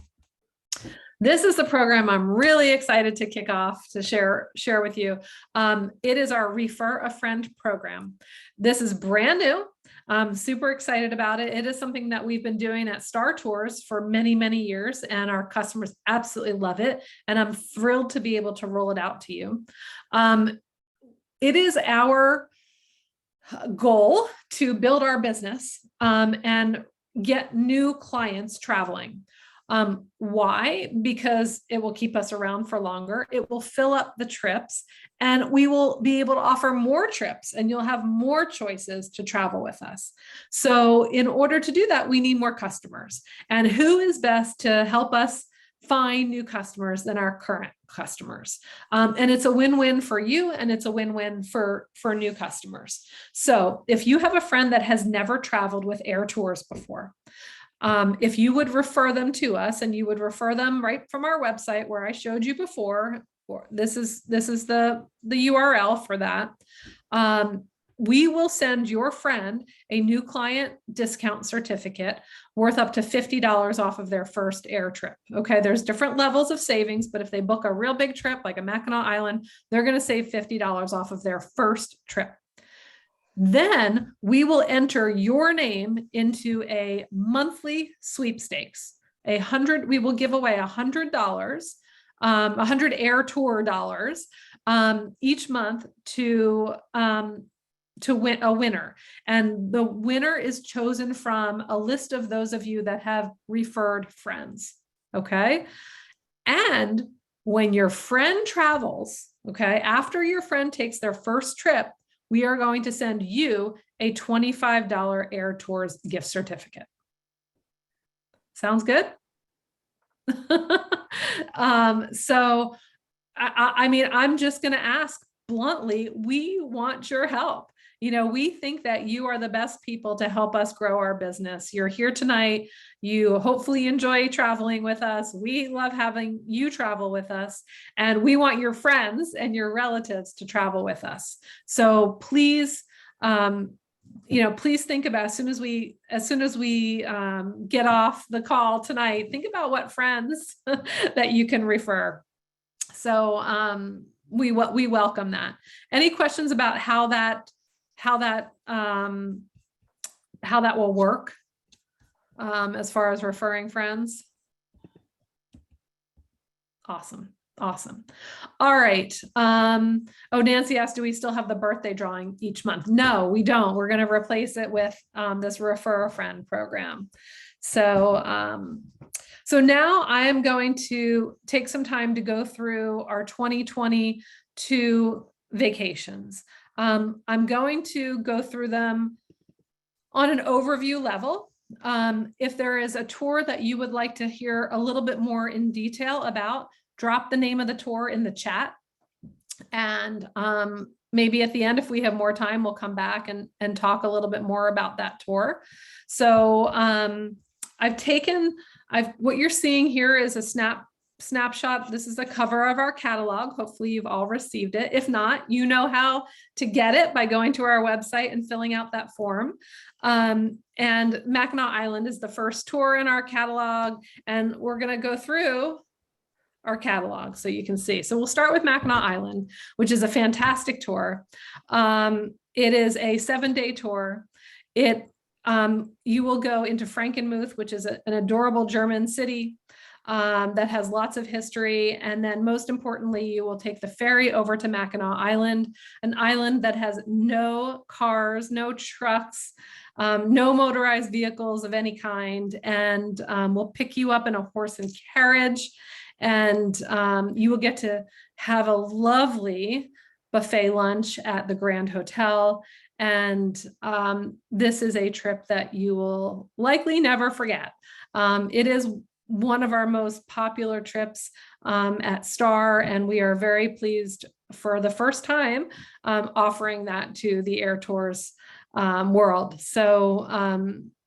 This is the program I'm really excited to kick off to share with you. It is our Refer a Friend program. This is brand new. I'm super excited about it. It is something that we've been doing at Star Tours for many, many years, and our customers absolutely love it. And I'm thrilled to be able to roll it out to you. It is our goal to build our business and get new clients traveling. Why? Because it will keep us around for longer. It will fill up the trips, and we will be able to offer more trips, and you'll have more choices to travel with us. So in order to do that, we need more customers. And who is best to help us find new customers than our current customers? And it's a win-win for you, and it's a win-win for new customers. So if you have a friend that has never traveled with Eyre Tours before, if you would refer them to us, and you would refer them right from our website where I showed you before, this is the URL for that. We will send your friend a new client discount certificate worth up to $50 off of their first Eyre trip. Okay, there's different levels of savings, but if they book a real big trip like a Mackinac Island, they're going to save $50 off of their first trip. Then we will enter your name into a monthly sweepstakes. We will give away $100, 100 Eyre Tour dollars each month to win a winner. And the winner is chosen from a list of those of you that have referred friends. Okay. And when your friend travels, okay, after your friend takes their first trip, we are going to send you a $25 Eyre Tours gift certificate. Sounds good? So, I mean, I'm just going to ask bluntly, we want your help. We think that you are the best people to help us grow our business. You're here tonight. You hopefully enjoy traveling with us. We love having you travel with us, and we want your friends and your relatives to travel with us. So please, please think about, as soon as we get off the call tonight, think about what friends that you can refer. So we welcome that. Any questions about how that will work as far as referring friends? Awesome. All right. Nancy asked, do we still have the birthday drawing each month? No, we don't. We're going to replace it with this Refer a Friend program. So now I am going to take some time to go through our 2022 vacations. I'm going to go through them on an overview level. If there is a tour that you would like to hear a little bit more in detail about, drop the name of the tour in the chat. And maybe at the end, if we have more time, we'll come back and talk a little bit more about that tour. So what you're seeing here is a snapshot. This is the cover of our catalog. Hopefully you've all received it. If not, you know how to get it by going to our website and filling out that form. And Mackinac Island is the first tour in our catalog, and we're going to go through our catalog so you can see. So we'll start with Mackinac Island, which is a fantastic tour. It is a 7-day tour. You will go into Frankenmuth, which is an adorable German city that has lots of history. And then most importantly, you will take the ferry over to Mackinac Island, an island that has no cars, no trucks, no motorized vehicles of any kind. And we'll pick you up in a horse and carriage. And you will get to have a lovely buffet lunch at the Grand Hotel. And this is a trip that you will likely never forget. It is one of our most popular trips at Star, and we are very pleased for the first time offering that to the Eyre Tours world. So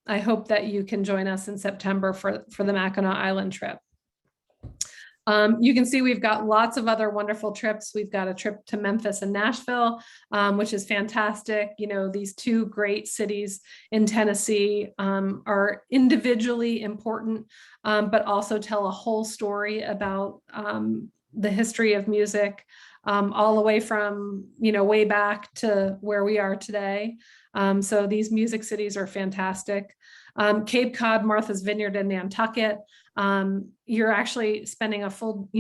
I hope that you can join us in September for the Mackinac Island trip. You can see we've got lots of other wonderful trips. We've got a trip to Memphis and Nashville, which is fantastic. You know, these two great cities in Tennessee are individually important, but also tell a whole story about the history of music, all the way from, way back to where we are today. So these music cities are fantastic. Cape Cod, Martha's Vineyard, and Nantucket. You're actually spending a full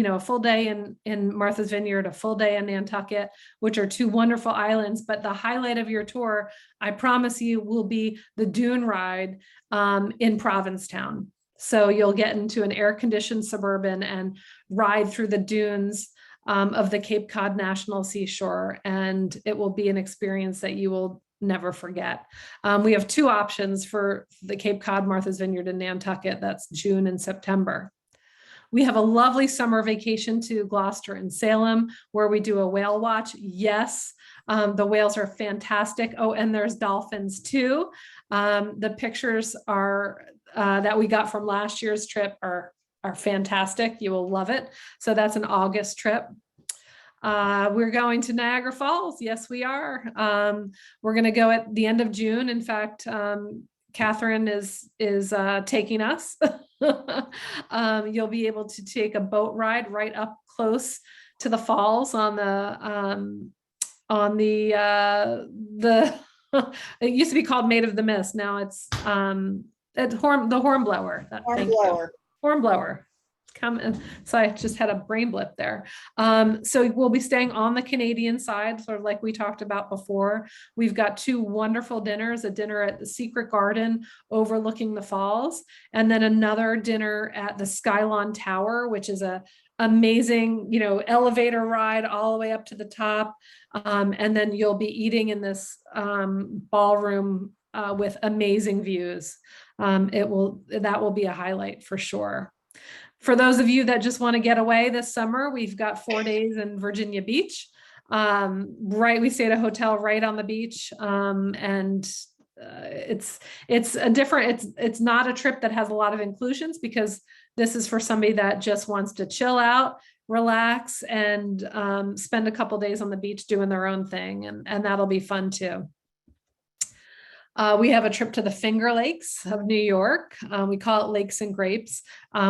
day in Martha's Vineyard, a full day in Nantucket, which are two wonderful islands. But the highlight of your tour, I promise you, will be the dune ride in Provincetown. So you'll get into an air-conditioned Suburban and ride through the dunes of the Cape Cod National Seashore, and it will be an experience that you will never forget. We have two options for the Cape Cod, Martha's Vineyard, and Nantucket. That's June and September. We have a lovely summer vacation to Gloucester and Salem, where we do a whale watch. Yes, the whales are fantastic. Oh, and there's dolphins too. The pictures are that we got from last year's trip are fantastic. You will love it. So that's an August trip. We're going to Niagara Falls. Yes, we are. We're going to go at the end of June. In fact, Catherine is taking us. You'll be able to take a boat ride right up close to the falls on the it used to be called Maid of the Mist. Now it's the Hornblower. Hornblower. So I just had a brain blip there. So we'll be staying on the Canadian side, sort of like we talked about before. We've got two wonderful dinners, a dinner at the Secret Garden overlooking the falls, and then another dinner at the Skyline Tower, which is a amazing, elevator ride all the way up to the top. And then you'll be eating in this ballroom with amazing views. That will be a highlight for sure. For those of you that just want to get away this summer, we've got 4 days in Virginia Beach. We stay at a hotel right on the beach, and it's not a trip that has a lot of inclusions, because this is for somebody that just wants to chill out, relax, and spend a couple days on the beach doing their own thing, and that'll be fun too. We have a trip to the Finger Lakes of New York. We call it Lakes and Grapes.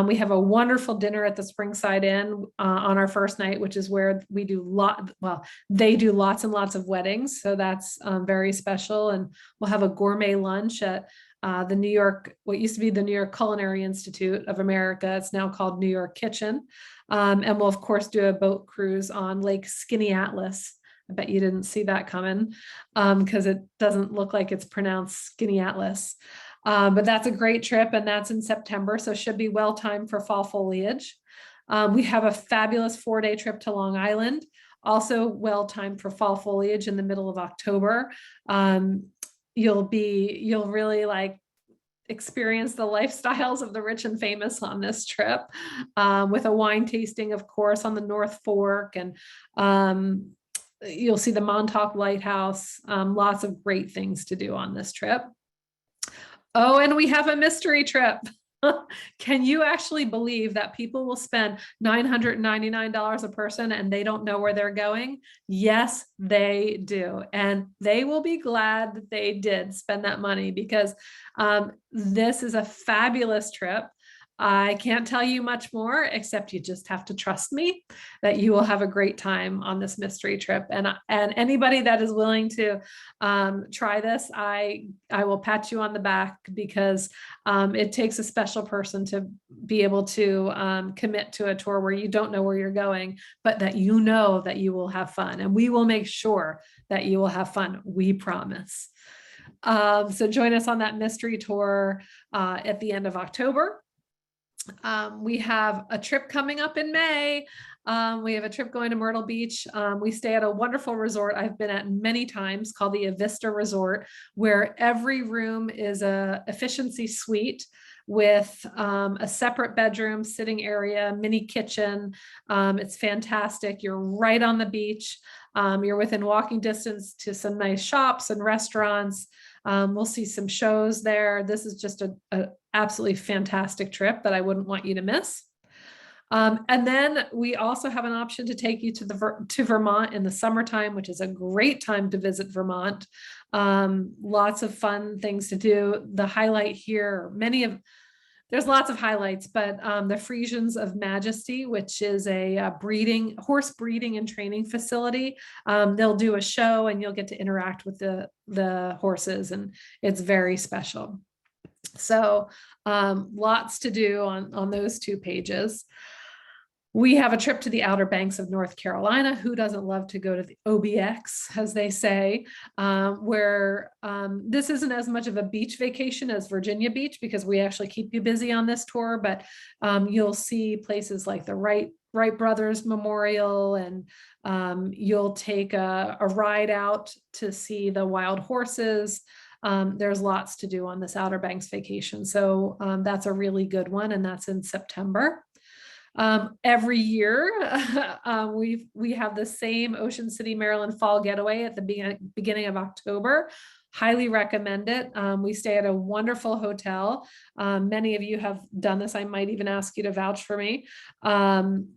We have a wonderful dinner at the Springside Inn on our first night, which is where we do they do lots and lots of weddings. So that's very special. And we'll have a gourmet lunch at what used to be the New York Culinary Institute of America. It's now called New York Kitchen. And we'll of course do a boat cruise on Lake Skinny-Atlas. I bet you didn't see that coming, because it doesn't look like it's pronounced Skinny-Atlas. But that's a great trip, and that's in September, so should be well timed for fall foliage. We have a fabulous 4-day trip to Long Island. Also well timed for fall foliage in the middle of October. You'll really like experience the lifestyles of the rich and famous on this trip, with a wine tasting, of course, on the North Fork, and you'll see the Montauk Lighthouse. Lots of great things to do on this trip. Oh, and we have a mystery trip. Can you actually believe that people will spend $999 a person and they don't know where they're going? Yes, they do. And they will be glad that they did spend that money, because this is a fabulous trip. I can't tell you much more, except you just have to trust me that you will have a great time on this mystery trip. And anybody that is willing to try this, I will pat you on the back, because it takes a special person to be able to commit to a tour where you don't know where you're going, but that you know that you will have fun. And we will make sure that you will have fun. We promise. So join us on that mystery tour at the end of October. We have a trip coming up in May. We have a trip going to Myrtle Beach. We stay at a wonderful resort I've been at many times called the Vista Resort, where every room is a efficiency suite with a separate bedroom, sitting area, mini kitchen. It's fantastic. You're right on the beach. You're within walking distance to some nice shops and restaurants. We'll see some shows there. This is just a absolutely fantastic trip that I wouldn't want you to miss. And then we also have an option to take you to Vermont in the summertime, which is a great time to visit Vermont. Lots of fun things to do. The highlight here, there's lots of highlights, but the Frisians of Majesty, which is a horse breeding and training facility. They'll do a show and you'll get to interact with the horses, and it's very special. So lots to do on those 2 pages. We have a trip to the Outer Banks of North Carolina. Who doesn't love to go to the OBX, as they say, where this isn't as much of a beach vacation as Virginia Beach, because we actually keep you busy on this tour, but you'll see places like the Wright Brothers Memorial, and you'll take a ride out to see the wild horses. There's lots to do on this Outer Banks vacation. So that's a really good one, and that's in September. Every year, we have the same Ocean City, Maryland fall getaway at the beginning of October. Highly recommend it. We stay at a wonderful hotel. Many of you have done this. I might even ask you to vouch for me. Ellen,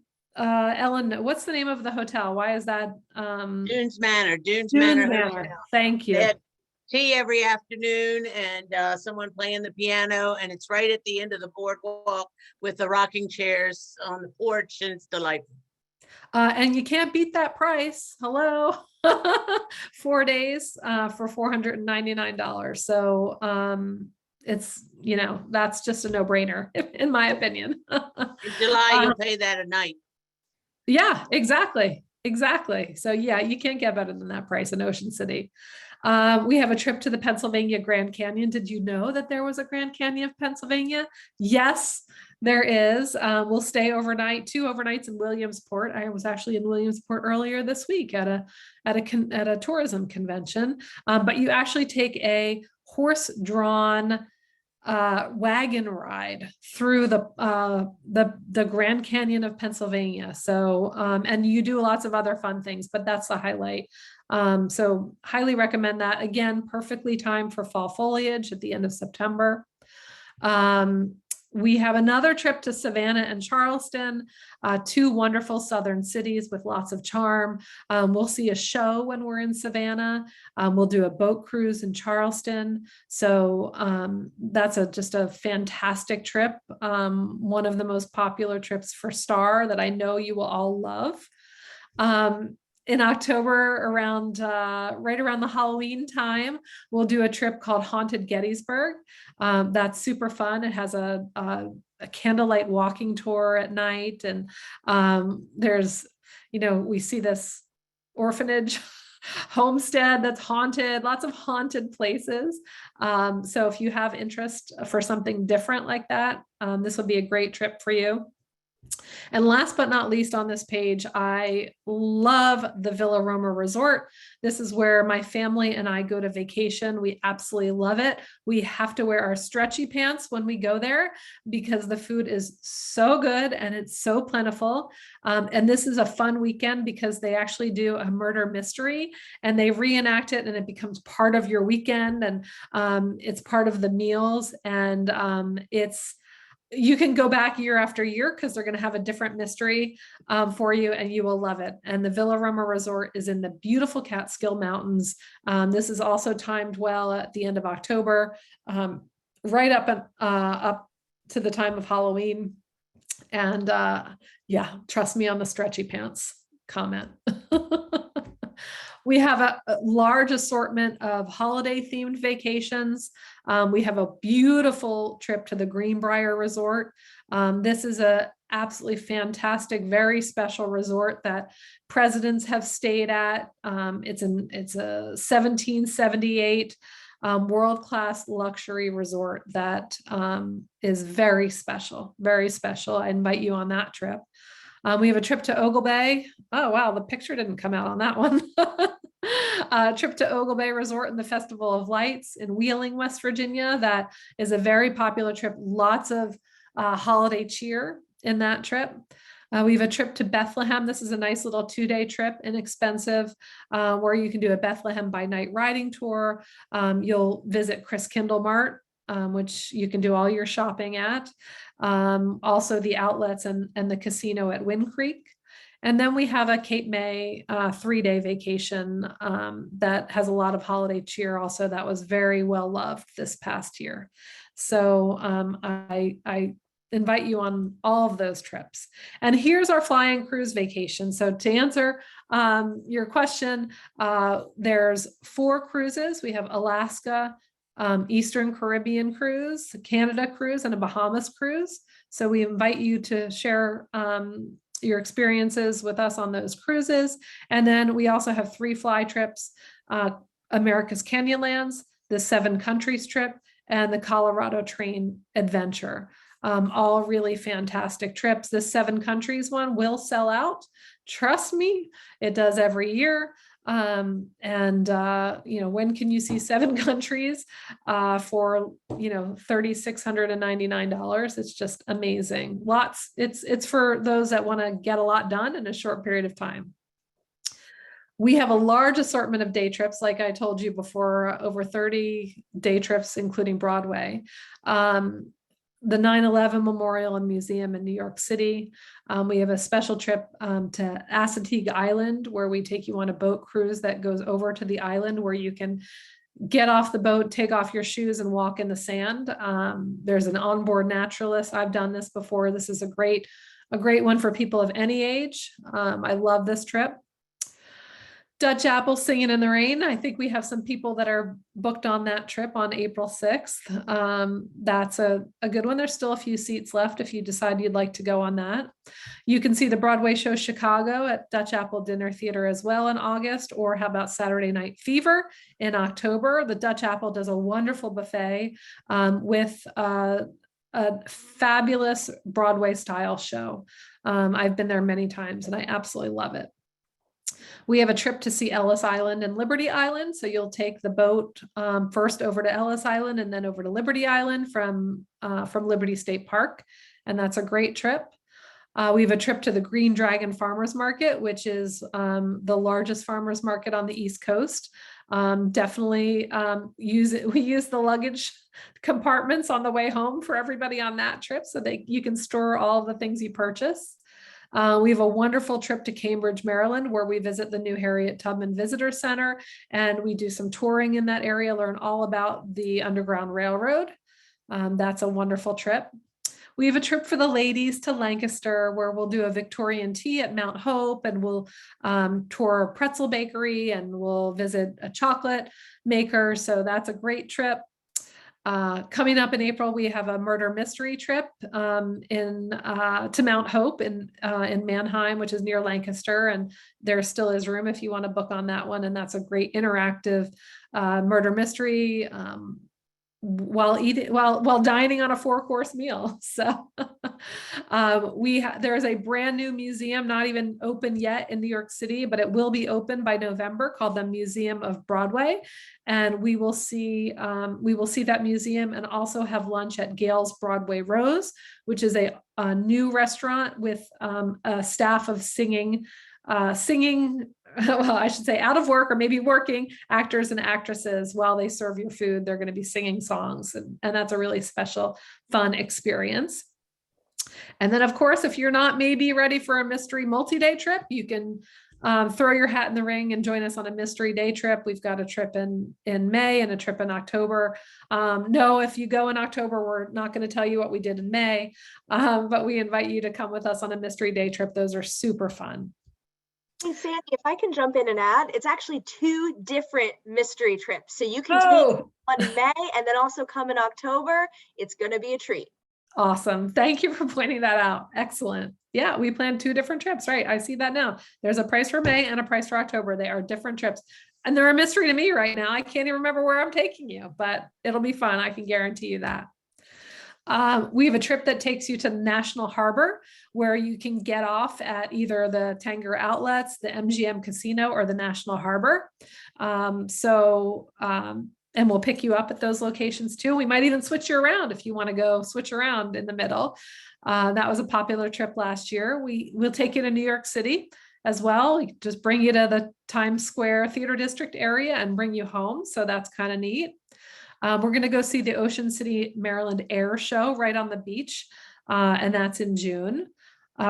what's the name of the hotel? Why is that? Dunes Manor. Dunes Manor. Thank you. They have tea every afternoon and someone playing the piano, and it's right at the end of the boardwalk with the rocking chairs on the porch, and it's delightful. And you can't beat that price. Hello. 4 days for $499. So it's, that's just a no-brainer in my opinion. In July, you'll pay that a night. Yeah, exactly. So yeah, you can't get better than that price in Ocean City. We have a trip to the Pennsylvania Grand Canyon. Did you know that there was a Grand Canyon of Pennsylvania? Yes, there is. We'll stay overnight, 2 overnights in Williamsport. I was actually in Williamsport earlier this week at a tourism convention. But you actually take a horse-drawn wagon ride through the Grand Canyon of Pennsylvania. So, and you do lots of other fun things, but that's the highlight. So highly recommend that. Again, perfectly timed for fall foliage at the end of September. We have another trip to Savannah and Charleston, 2 wonderful southern cities with lots of charm. We'll see a show when we're in Savannah. We'll do a boat cruise in Charleston. So that's just a fantastic trip. One of the most popular trips for Star that I know you will all love. In October, right around the Halloween time, we'll do a trip called Haunted Gettysburg. That's super fun. It has a candlelight walking tour at night. And there's, we see this orphanage homestead that's haunted, lots of haunted places. So if you have interest for something different like that, this would be a great trip for you. And last but not least on this page, I love the Villaroma Resort. This is where my family and I go to vacation. We absolutely love it. We have to wear our stretchy pants when we go there because the food is so good and it's so plentiful. And this is a fun weekend because they actually do a murder mystery and they reenact it and it becomes part of your weekend, and it's part of the meals, and you can go back year after year because they're going to have a different mystery for you and you will love it. And the Villaroma Resort is in the beautiful Catskill Mountains. This is also timed well at the end of October, right up to the time of Halloween. And yeah, trust me on the stretchy pants comment. We have a large assortment of holiday themed vacations. We have a beautiful trip to the Greenbrier Resort. This is a absolutely fantastic, very special resort that presidents have stayed at. It's a 1778 world-class luxury resort that is very special, very special. I invite you on that trip. We have a trip to Ogle Bay. Oh, wow, the picture didn't come out on that one. Trip to Ogle Bay Resort and the Festival of Lights in Wheeling, West Virginia. That is a very popular trip. Lots of holiday cheer in that trip. We have a trip to Bethlehem. This is a nice little 2-day trip, inexpensive, where you can do a Bethlehem by night riding tour. You'll visit Chris Kindle Mart, which you can do all your shopping at. Also the outlets and the casino at Wind Creek. And then we have a Cape May 3-day vacation that has a lot of holiday cheer also. That was very well loved this past year. So I invite you on all of those trips. And here's our fly and cruise vacation. So to answer your question, there's 4 cruises. We have Alaska, Eastern Caribbean cruise, Canada cruise, and a Bahamas cruise. So we invite you to share your experiences with us on those cruises. And then we also have 3 fly trips, America's Canyonlands, the 7 countries trip, and the Colorado Train Adventure. All really fantastic trips. The 7 countries one will sell out. Trust me, it does every year. When can you see 7 countries for $3,699? It's just amazing. It's for those that want to get a lot done in a short period of time. We have a large assortment of day trips, like I told you before, over 30 day trips, including Broadway. The 9/11 Memorial and Museum in New York City. We have a special trip to Assateague Island, where we take you on a boat cruise that goes over to the island where you can get off the boat, take off your shoes and walk in the sand. There's an onboard naturalist. I've done this before. This is a great one for people of any age. I love this trip. Dutch Apple Singing in the Rain. I think we have some people that are booked on that trip on April 6th. That's a good one. There's still a few seats left if you decide you'd like to go on that. You can see the Broadway show Chicago at Dutch Apple Dinner Theater as well in August, or how about Saturday Night Fever in October? The Dutch Apple does a wonderful buffet with a fabulous Broadway style show. I've been there many times and I absolutely love it. We have a trip to see Ellis Island and Liberty Island. So you'll take the boat first over to Ellis Island and then over to Liberty Island from Liberty State Park. And that's a great trip. We have a trip to the Green Dragon Farmers Market, which is the largest farmers market on the East Coast. Definitely use it. We use the luggage compartments on the way home for everybody on that trip so that you can store all the things you purchase. We have a wonderful trip to Cambridge, Maryland, where we visit the new Harriet Tubman Visitor Center, and we do some touring in that area, learn all about the Underground Railroad. That's a wonderful trip. We have a trip for the ladies to Lancaster, where we'll do a Victorian tea at Mount Hope, and we'll tour a pretzel bakery, and we'll visit a chocolate maker. So that's a great trip. Coming up in April, we have a murder mystery trip to Mount Hope in Mannheim, which is near Lancaster, and there still is room if you want to book on that one. And that's a great interactive murder mystery while dining on a 4-course meal. So there is a brand new museum, not even open yet in New York City, but it will be open by November, called the Museum of Broadway. And we will see that museum and also have lunch at Gale's Broadway Rose, which is a new restaurant with a staff of singing, well, I should say out of work or maybe working actors and actresses. While they serve your food, they're going to be singing songs. And that's a really special, fun experience. And then, of course, if you're not maybe ready for a mystery multi-day trip, you can throw your hat in the ring and join us on a mystery day trip. We've got a trip in May and a trip in October. No, if you go in October, we're not going to tell you what we did in May, but we invite you to come with us on a mystery day trip. Those are super fun. Hey, Sandy, if I can jump in and add, it's actually 2 different mystery trips. So you can take one in May and then also come in October. It's going to be a treat. Awesome. Thank you for pointing that out. Excellent. Yeah, we planned 2 different trips, right? I see that now. There's a price for May and a price for October. They are different trips. And they're a mystery to me right now. I can't even remember where I'm taking you, but it'll be fun. I can guarantee you that. We have a trip that takes you to National Harbor, where you can get off at either the Tanger Outlets, the MGM Casino, or the National Harbor. And we'll pick you up at those locations too. We might even switch you around if you want to go switch around in the middle. That was a popular trip last year. We'll take you to New York City as well. We just bring you to the Times Square Theater District area and bring you home. So that's kind of neat. We're going to go see the Ocean City, Maryland Air Show right on the beach, and that's in June.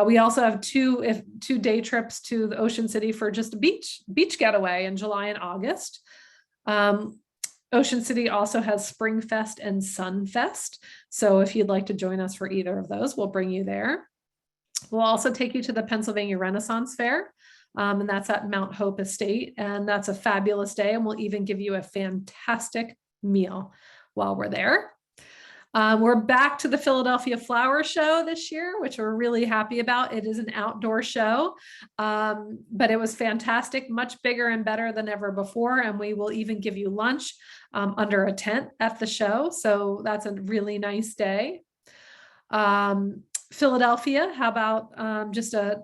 We also have 2 day trips to the Ocean City for just a beach getaway in July and August. Ocean City also has Spring Fest and Sun Fest. So if you'd like to join us for either of those, we'll bring you there. We'll also take you to the Pennsylvania Renaissance Fair. And that's at Mount Hope Estate. And that's a fabulous day. And we'll even give you a fantastic meal while we're there. We're back to the Philadelphia Flower Show this year, which we're really happy about. It is an outdoor show, but it was fantastic, much bigger and better than ever before. And we will even give you lunch under a tent at the show. So that's a really nice day. Philadelphia, how about just a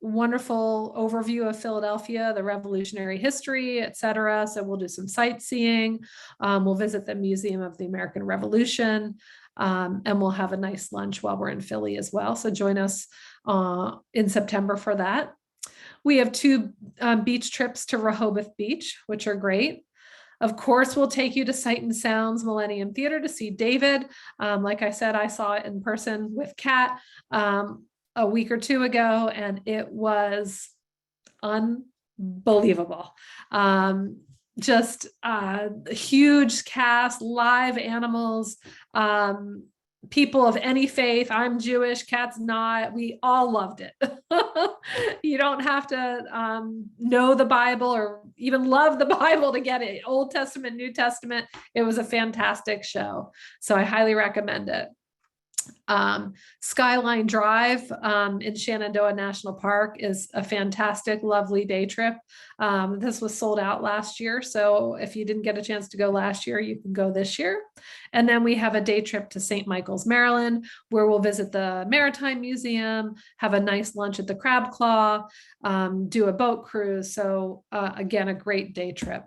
wonderful overview of Philadelphia, the Revolutionary history, etc. So we'll do some sightseeing. We'll visit the Museum of the American Revolution, and we'll have a nice lunch while we're in Philly as well. So join us in September for that. We have 2 beach trips to Rehoboth Beach, which are great. Of course, we'll take you to Sight and Sound's Millennium Theater to see David. Like I said, I saw it in person with Kat a week or 2 ago, and it was unbelievable. Just a huge cast, live animals, people of any faith. I'm Jewish, Kat's not. We all loved it. You don't have to know the Bible or even love the Bible to get it. Old Testament, New Testament. It was a fantastic show. So I highly recommend it. Skyline Drive in Shenandoah National Park is a fantastic, lovely day trip. This was sold out last year, so if you didn't get a chance to go last year, you can go this year. And then we have a day trip to St. Michael's, Maryland, where we'll visit the Maritime Museum, have a nice lunch at the Crab Claw, do a boat cruise. So again, a great day trip.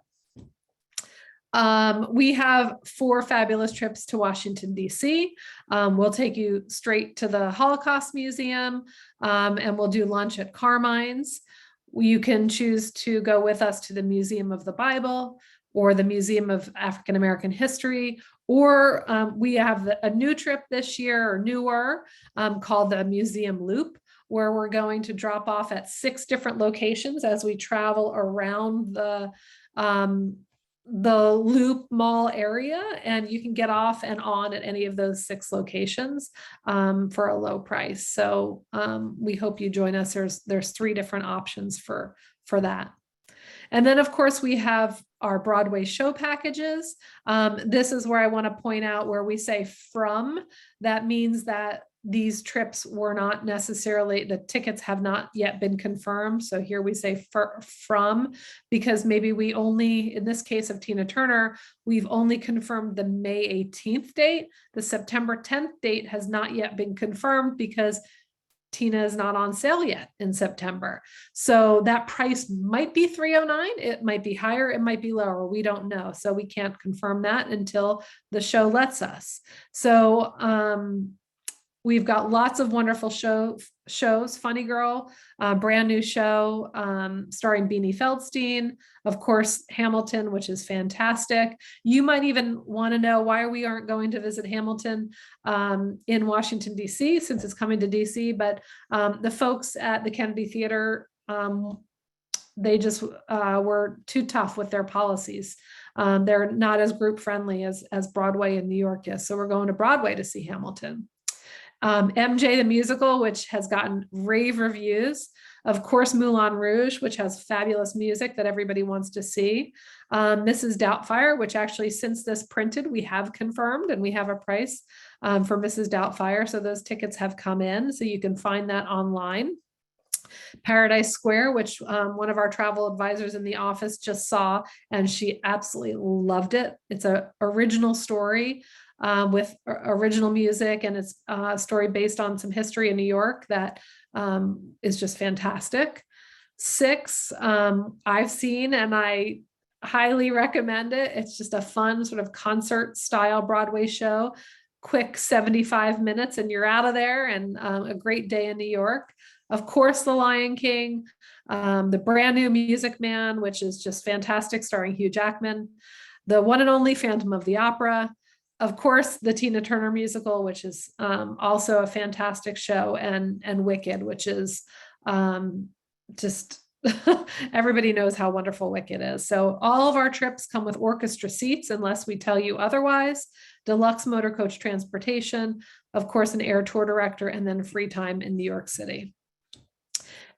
We have 4 fabulous trips to Washington, D.C. We'll take you straight to the Holocaust Museum, and we'll do lunch at Carmine's. You can choose to go with us to the Museum of the Bible or the Museum of African American History, or we have a new trip this year, or newer, called the Museum Loop, where we're going to drop off at 6 different locations as we travel around the Loop Mall area, and you can get off and on at any of those 6 locations for a low price. So we hope you join us. There's 3 different options for that. And then, of course, we have our Broadway show packages. This is where I want to point out where we say from. That means that these trips were not necessarily, the tickets have not yet been confirmed. So here we say from, because maybe we only, in this case of Tina Turner, we've only confirmed the May 18th date. The September 10th date has not yet been confirmed because Tina is not on sale yet in September. So that price might be $309. It might be higher. It might be lower. We don't know. So we can't confirm that until the show lets us. So we've got lots of wonderful shows. Funny Girl, brand new show starring Beanie Feldstein. Of course, Hamilton, which is fantastic. You might even want to know why we aren't going to visit Hamilton in Washington, D.C., since it's coming to D.C. But the folks at the Kennedy Theater, they just were too tough with their policies. They're not as group friendly as Broadway in New York is. So we're going to Broadway to see Hamilton. MJ the Musical, which has gotten rave reviews. Of course, Moulin Rouge, which has fabulous music that everybody wants to see. Mrs. Doubtfire, which actually, since this printed, we have confirmed and we have a price for Mrs. Doubtfire. So those tickets have come in, so you can find that online. Paradise Square, which one of our travel advisors in the office just saw, and she absolutely loved it. It's an original story with original music, and it's a story based on some history in New York that is just fantastic. Six, I've seen, and I highly recommend it. It's just a fun sort of concert style Broadway show, quick 75 minutes and you're out of there, and a great day in New York. Of course, The Lion King, the brand new Music Man, which is just fantastic, starring Hugh Jackman, the one and only Phantom of the Opera, of course, the Tina Turner musical, which is also a fantastic show, and Wicked, which is just everybody knows how wonderful Wicked is. So all of our trips come with orchestra seats unless we tell you otherwise, deluxe motor coach transportation, of course, an Eyre Tour director, and then free time in New York City.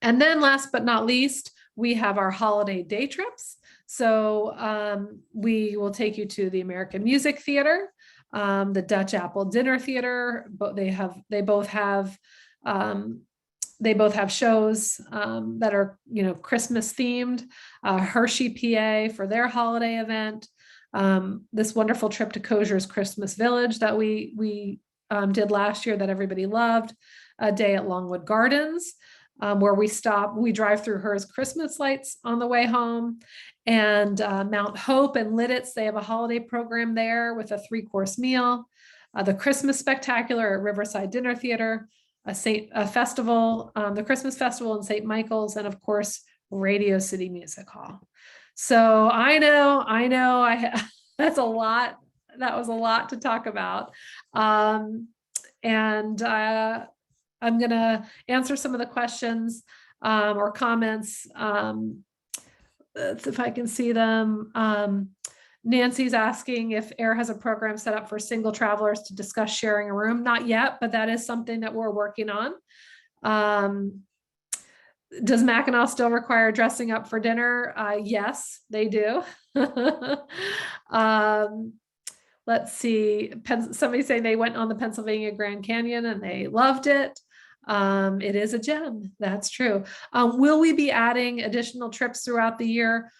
And then last but not least, we have our holiday day trips. So we will take you to the American Music Theater, the Dutch Apple Dinner Theater, but they both have shows that are, Christmas themed. Hershey, PA, for their holiday event. This wonderful trip to Koshier's Christmas Village that we did last year that everybody loved. A day at Longwood Gardens, where we drive through Her's Christmas lights on the way home. And Mount Hope and Lidditz, they have a holiday program there with a 3-course meal. The Christmas Spectacular at Riverside Dinner Theater, a festival, the Christmas Festival in St. Michael's, and of course, Radio City Music Hall. So I know, that's a lot. That was a lot to talk about. I'm going to answer some of the questions or comments if I can see them. Nancy's asking if Eyre has a program set up for single travelers to discuss sharing a room. Not yet, but that is something that we're working on. Does Mackinac still require dressing up for dinner? Yes, they do. Let's see. Somebody saying they went on the Pennsylvania Grand Canyon and they loved it. It is a gem. That's true. Will we be adding additional trips throughout the year?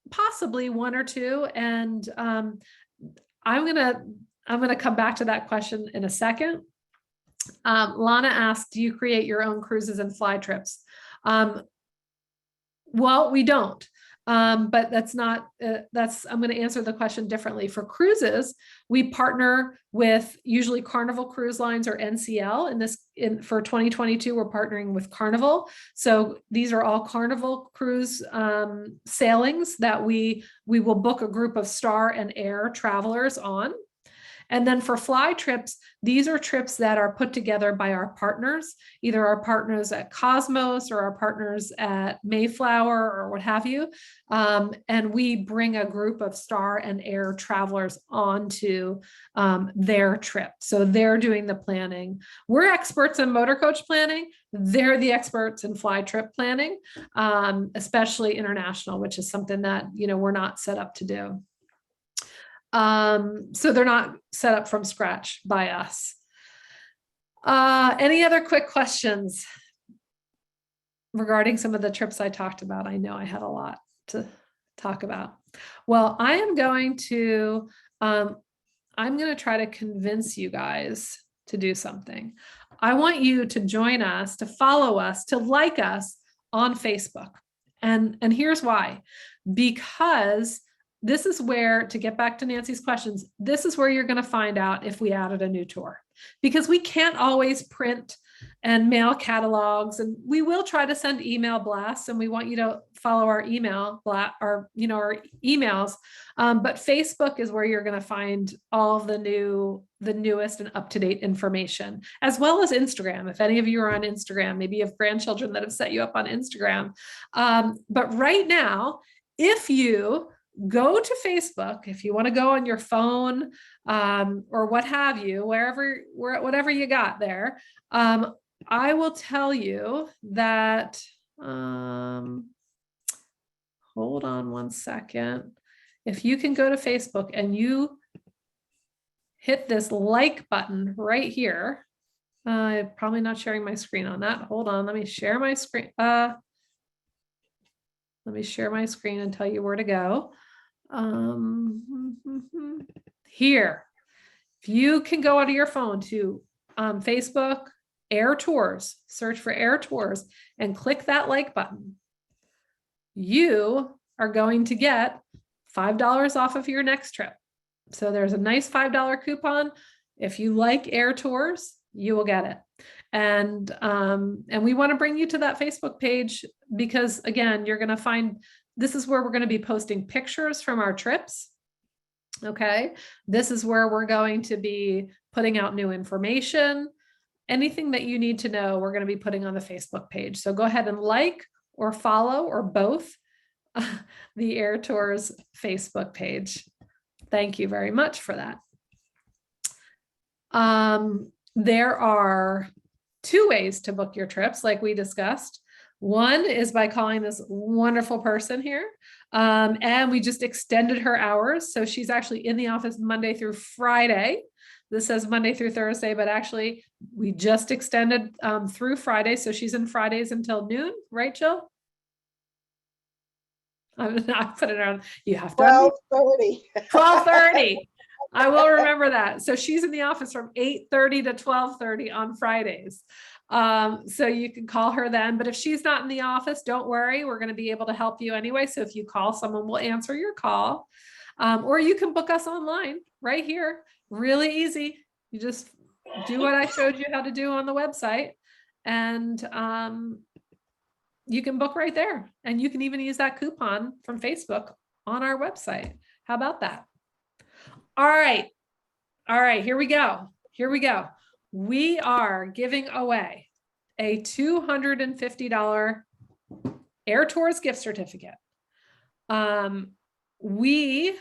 Possibly 1 or 2. And I'm gonna come back to that question in a second. Lana asked, do you create your own cruises and fly trips? Well, we don't. But that's not, I'm going to answer the question differently. For cruises, we partner with usually Carnival Cruise Lines or NCL. For 2022, we're partnering with Carnival. So these are all Carnival cruise sailings that we will book a group of Star and Eyre travelers on. And then for fly trips, these are trips that are put together by our partners, either our partners at Cosmos or our partners at Mayflower or what have you. And we bring a group of Star and Eyre travelers onto their trip. So they're doing the planning. We're experts in motor coach planning. They're the experts in fly trip planning, especially international, which is something that, we're not set up to do. So they're not set up from scratch by us. Any other quick questions regarding some of the trips I talked about? I know I had a lot to talk about. Well, I'm going to try to convince you guys to do something. I want you to join us, to follow us, to like us on Facebook. And here's why. Because this is where, to get back to Nancy's questions, this is where you're going to find out if we added a new tour. Because we can't always print and mail catalogs, and we will try to send email blasts, and we want you to follow our email blast, or our emails. But Facebook is where you're going to find all the newest and up-to-date information, as well as Instagram. If any of you are on Instagram, maybe you have grandchildren that have set you up on Instagram. But right now, if you go to Facebook, if you want to go on your phone, or what have you, whatever you got there, I will tell you that, hold on one second. If you can go to Facebook and you hit this like button right here, I'm probably not sharing my screen on that. Hold on, let me share my screen. Let me share my screen and tell you where to go. Here, if you can go onto your phone to Facebook, Eyre Tours, search for Eyre Tours and click that like button, you are going to get $5 off of your next trip. So there's a nice $5 coupon. If you like Eyre Tours, you will get it. And we want to bring you to that Facebook page because, again, you're going to find this is where we're going to be posting pictures from our trips. Okay. This is where we're going to be putting out new information. Anything that you need to know, we're going to be putting on the Facebook page. So go ahead and like or follow or both the Eyre Tours Facebook page. Thank you very much for that. There are 2 ways to book your trips, like we discussed. One is by calling this wonderful person here. And we just extended her hours. So she's actually in the office Monday through Friday. This says Monday through Thursday, but actually we just extended through Friday. So she's in Fridays until noon, right, Jill? I'm not putting it on. You have to. 12:30. 12:30. I will remember that. So she's in the office from 8:30 to 12:30 on Fridays. So you can call her then, but if she's not in the office, don't worry. We're going to be able to help you anyway. So if you call, someone will answer your call, or you can book us online right here. Really easy. You just do what I showed you how to do on the website, and you can book right there. And you can even use that coupon from Facebook on our website. How about that? All right. Here we go. We are giving away a $250 Eyre Tours gift certificate. We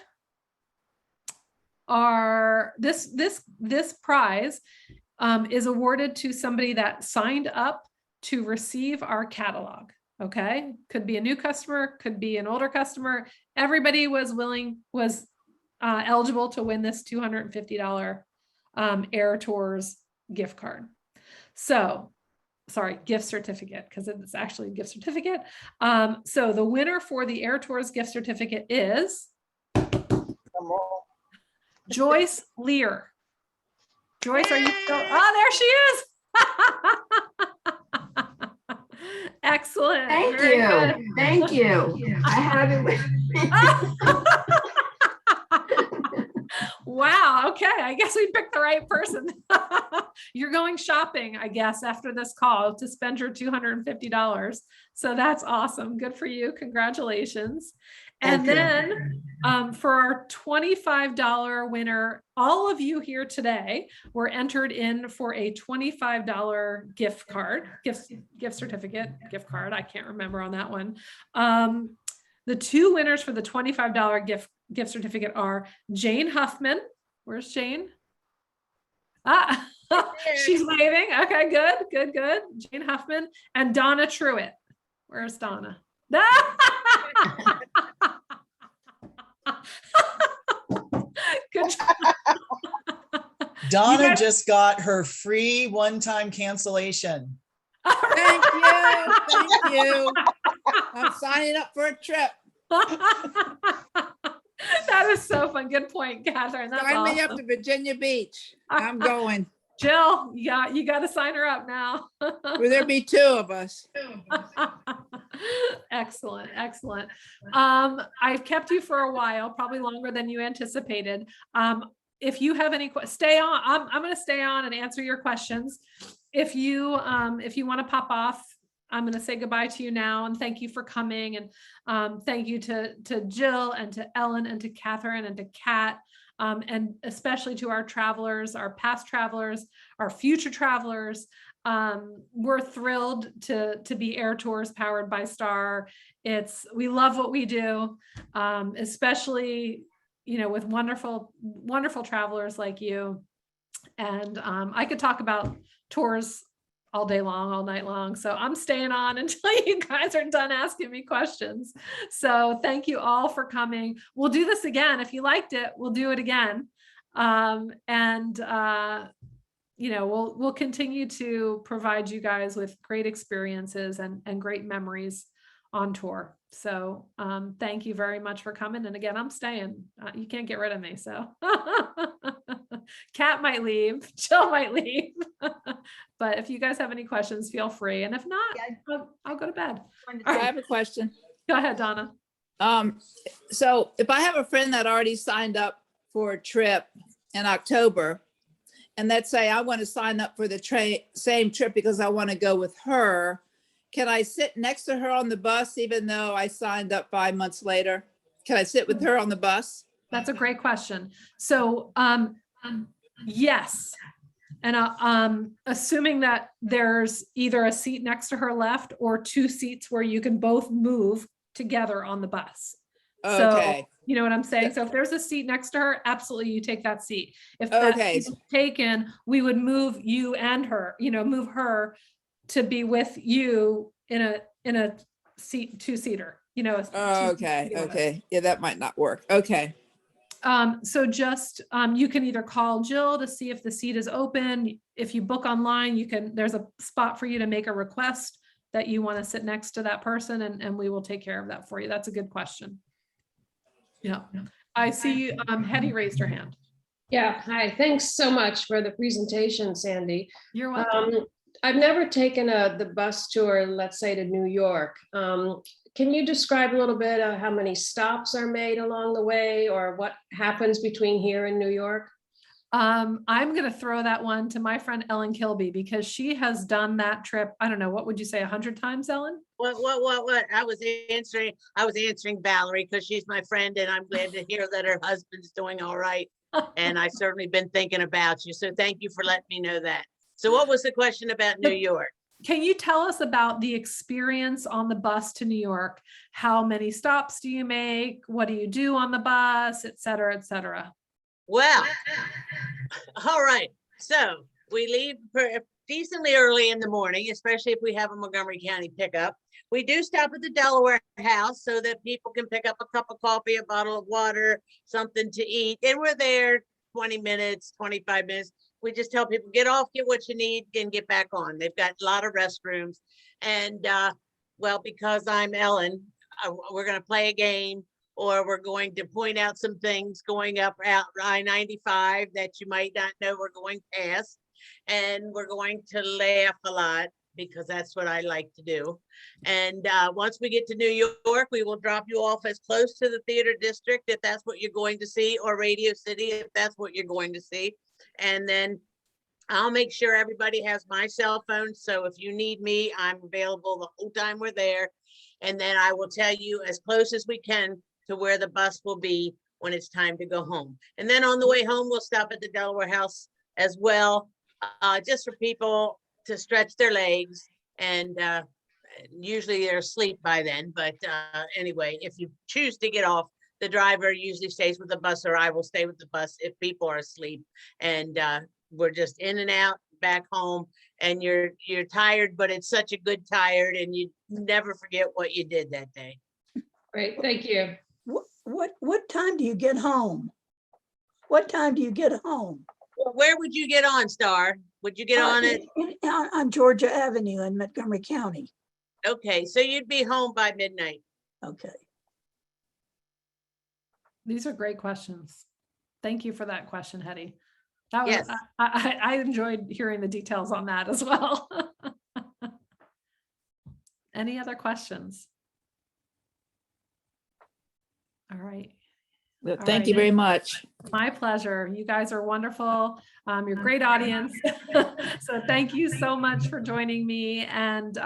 are this prize is awarded to somebody that signed up to receive our catalog. Okay, could be a new customer, could be an older customer. Everybody was eligible to win this $250 Eyre Tours gift card. So, sorry, gift certificate, because it's actually a gift certificate. So the winner for the Eyre Tours gift certificate is Joyce Lear. Joyce, are you still? Oh, there she is. Excellent. Thank Very you. good. Thank you. I haven't. Wow. Okay. I guess we picked the right person. You're going shopping, I guess, after this call to spend your $250. So that's awesome. Good for you. Congratulations. And then for our $25 winner, all of you here today were entered in for a $25 gift card, gift certificate, gift card. I can't remember on that one. The 2 winners for the $25 gift certificate are Jane Huffman. Where's Jane? She's waving. Okay, good. Jane Huffman and Donna Truitt. Where's Donna? Good job. Donna guys- just got her free one-time cancellation. Thank you, thank you. I'm signing up for a trip. That is so fun. Good point, Catherine. That's Sign me up awesome. to Virginia Beach. I'm going. Jill, you got to sign her up now. Will there be two of us? Excellent, excellent. I've kept you for a while, probably longer than you anticipated. If you have any, stay on. I'm going to stay on and answer your questions. If you want to pop off, I'm going to say goodbye to you now and thank you for coming. And thank you to Jill and to Ellen and to Catherine and to Kat. And especially to our travelers, our past travelers, our future travelers. We're thrilled to be Eyre Tours powered by Star. We love what we do, especially, with wonderful, wonderful travelers like you. And I could talk about tours all day long, all night long. So I'm staying on until you guys are done asking me questions. So thank you all for coming. We'll do this again. If you liked it, we'll do it again. We'll continue to provide you guys with great experiences and great memories on tour. So thank you very much for coming. And again, I'm staying. You can't get rid of me. So Kat might leave, Jill might leave. But if you guys have any questions, feel free. And if not, I'll go to bed. I have a question. Go ahead, Donna. So if I have a friend that already signed up for a trip in October, and let's say I want to sign up for the same trip because I want to go with her, can I sit next to her on the bus even though I signed up 5 months later? Can I sit with her on the bus? That's a great question. So yes. And assuming that there's either a seat next to her left or two seats where you can both move together on the bus. Okay. So, you know what I'm saying? So if there's a seat next to her, absolutely you take that seat. If that seat is taken, we would move you and her, move her to be with you in a seat, two-seater, Okay. Yeah, that might not work. Okay. So just, you can either call Jill to see if the seat is open. If you book online, there's a spot for you to make a request that you want to sit next to that person and we will take care of that for you. That's a good question. Yeah. I see Hetty raised her hand. Yeah, hi. Thanks so much for the presentation, Sandy. You're welcome. I've never taken the bus tour, let's say to New York. Can you describe a little bit of how many stops are made along the way or what happens between here and New York? I'm going to throw that one to my friend Ellen Kilby because she has done that trip. I don't know. What would you say? 100 times, Ellen? What? I was answering Valerie because she's my friend and I'm glad to hear that her husband's doing all right. And I've certainly been thinking about you. So thank you for letting me know that. So what was the question about New York? Can you tell us about the experience on the bus to New York? How many stops do you make? What do you do on the bus, et cetera, et cetera? Well, all right. So we leave decently early in the morning, especially if we have a Montgomery County pickup. We do stop at the Delaware House so that people can pick up a cup of coffee, a bottle of water, something to eat. And we're there 20 minutes, 25 minutes. We just tell people, get off, get what you need, and get back on. They've got a lot of restrooms. And because I'm Ellen, we're going to play a game or we're going to point out some things going up out I-95 that you might not know we're going past. And we're going to laugh a lot because that's what I like to do. And once we get to New York, we will drop you off as close to the theater district if that's what you're going to see, or Radio City if that's what you're going to see. And then I'll make sure everybody has my cell phone. So if you need me, I'm available the whole time we're there. And then I will tell you as close as we can to where the bus will be when it's time to go home. And then on the way home, we'll stop at the Delaware House as well, just for people to stretch their legs. And usually they're asleep by then. But anyway, if you choose to get off, the driver usually stays with the bus, or I will stay with the bus if people are asleep. And we're just in and out, back home, and you're tired, but it's such a good tired, and you never forget what you did that day. Great, thank you. What time do you get home? What time do you get home? Well, where would you get on, Star? Would you get on it? On Georgia Avenue in Montgomery County. Okay, so you'd be home by midnight. Okay. These are great questions. Thank you for that question, Hetty. That was, Yes. I enjoyed hearing the details on that as well. Any other questions? All right. Well, All thank right. you very much. My pleasure. You guys are wonderful. You're a great audience. So thank you so much for joining me. And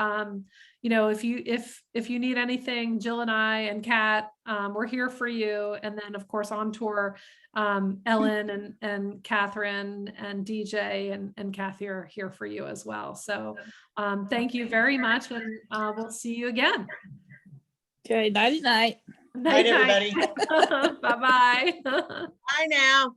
you know, if you need anything, Jill and I and Kat, we're here for you. And then of course on tour, Ellen and Catherine and DJ and Kathy are here for you as well. So thank you very much, and we'll see you again. Okay, nighty night. Night, everybody. Bye-bye. Bye now.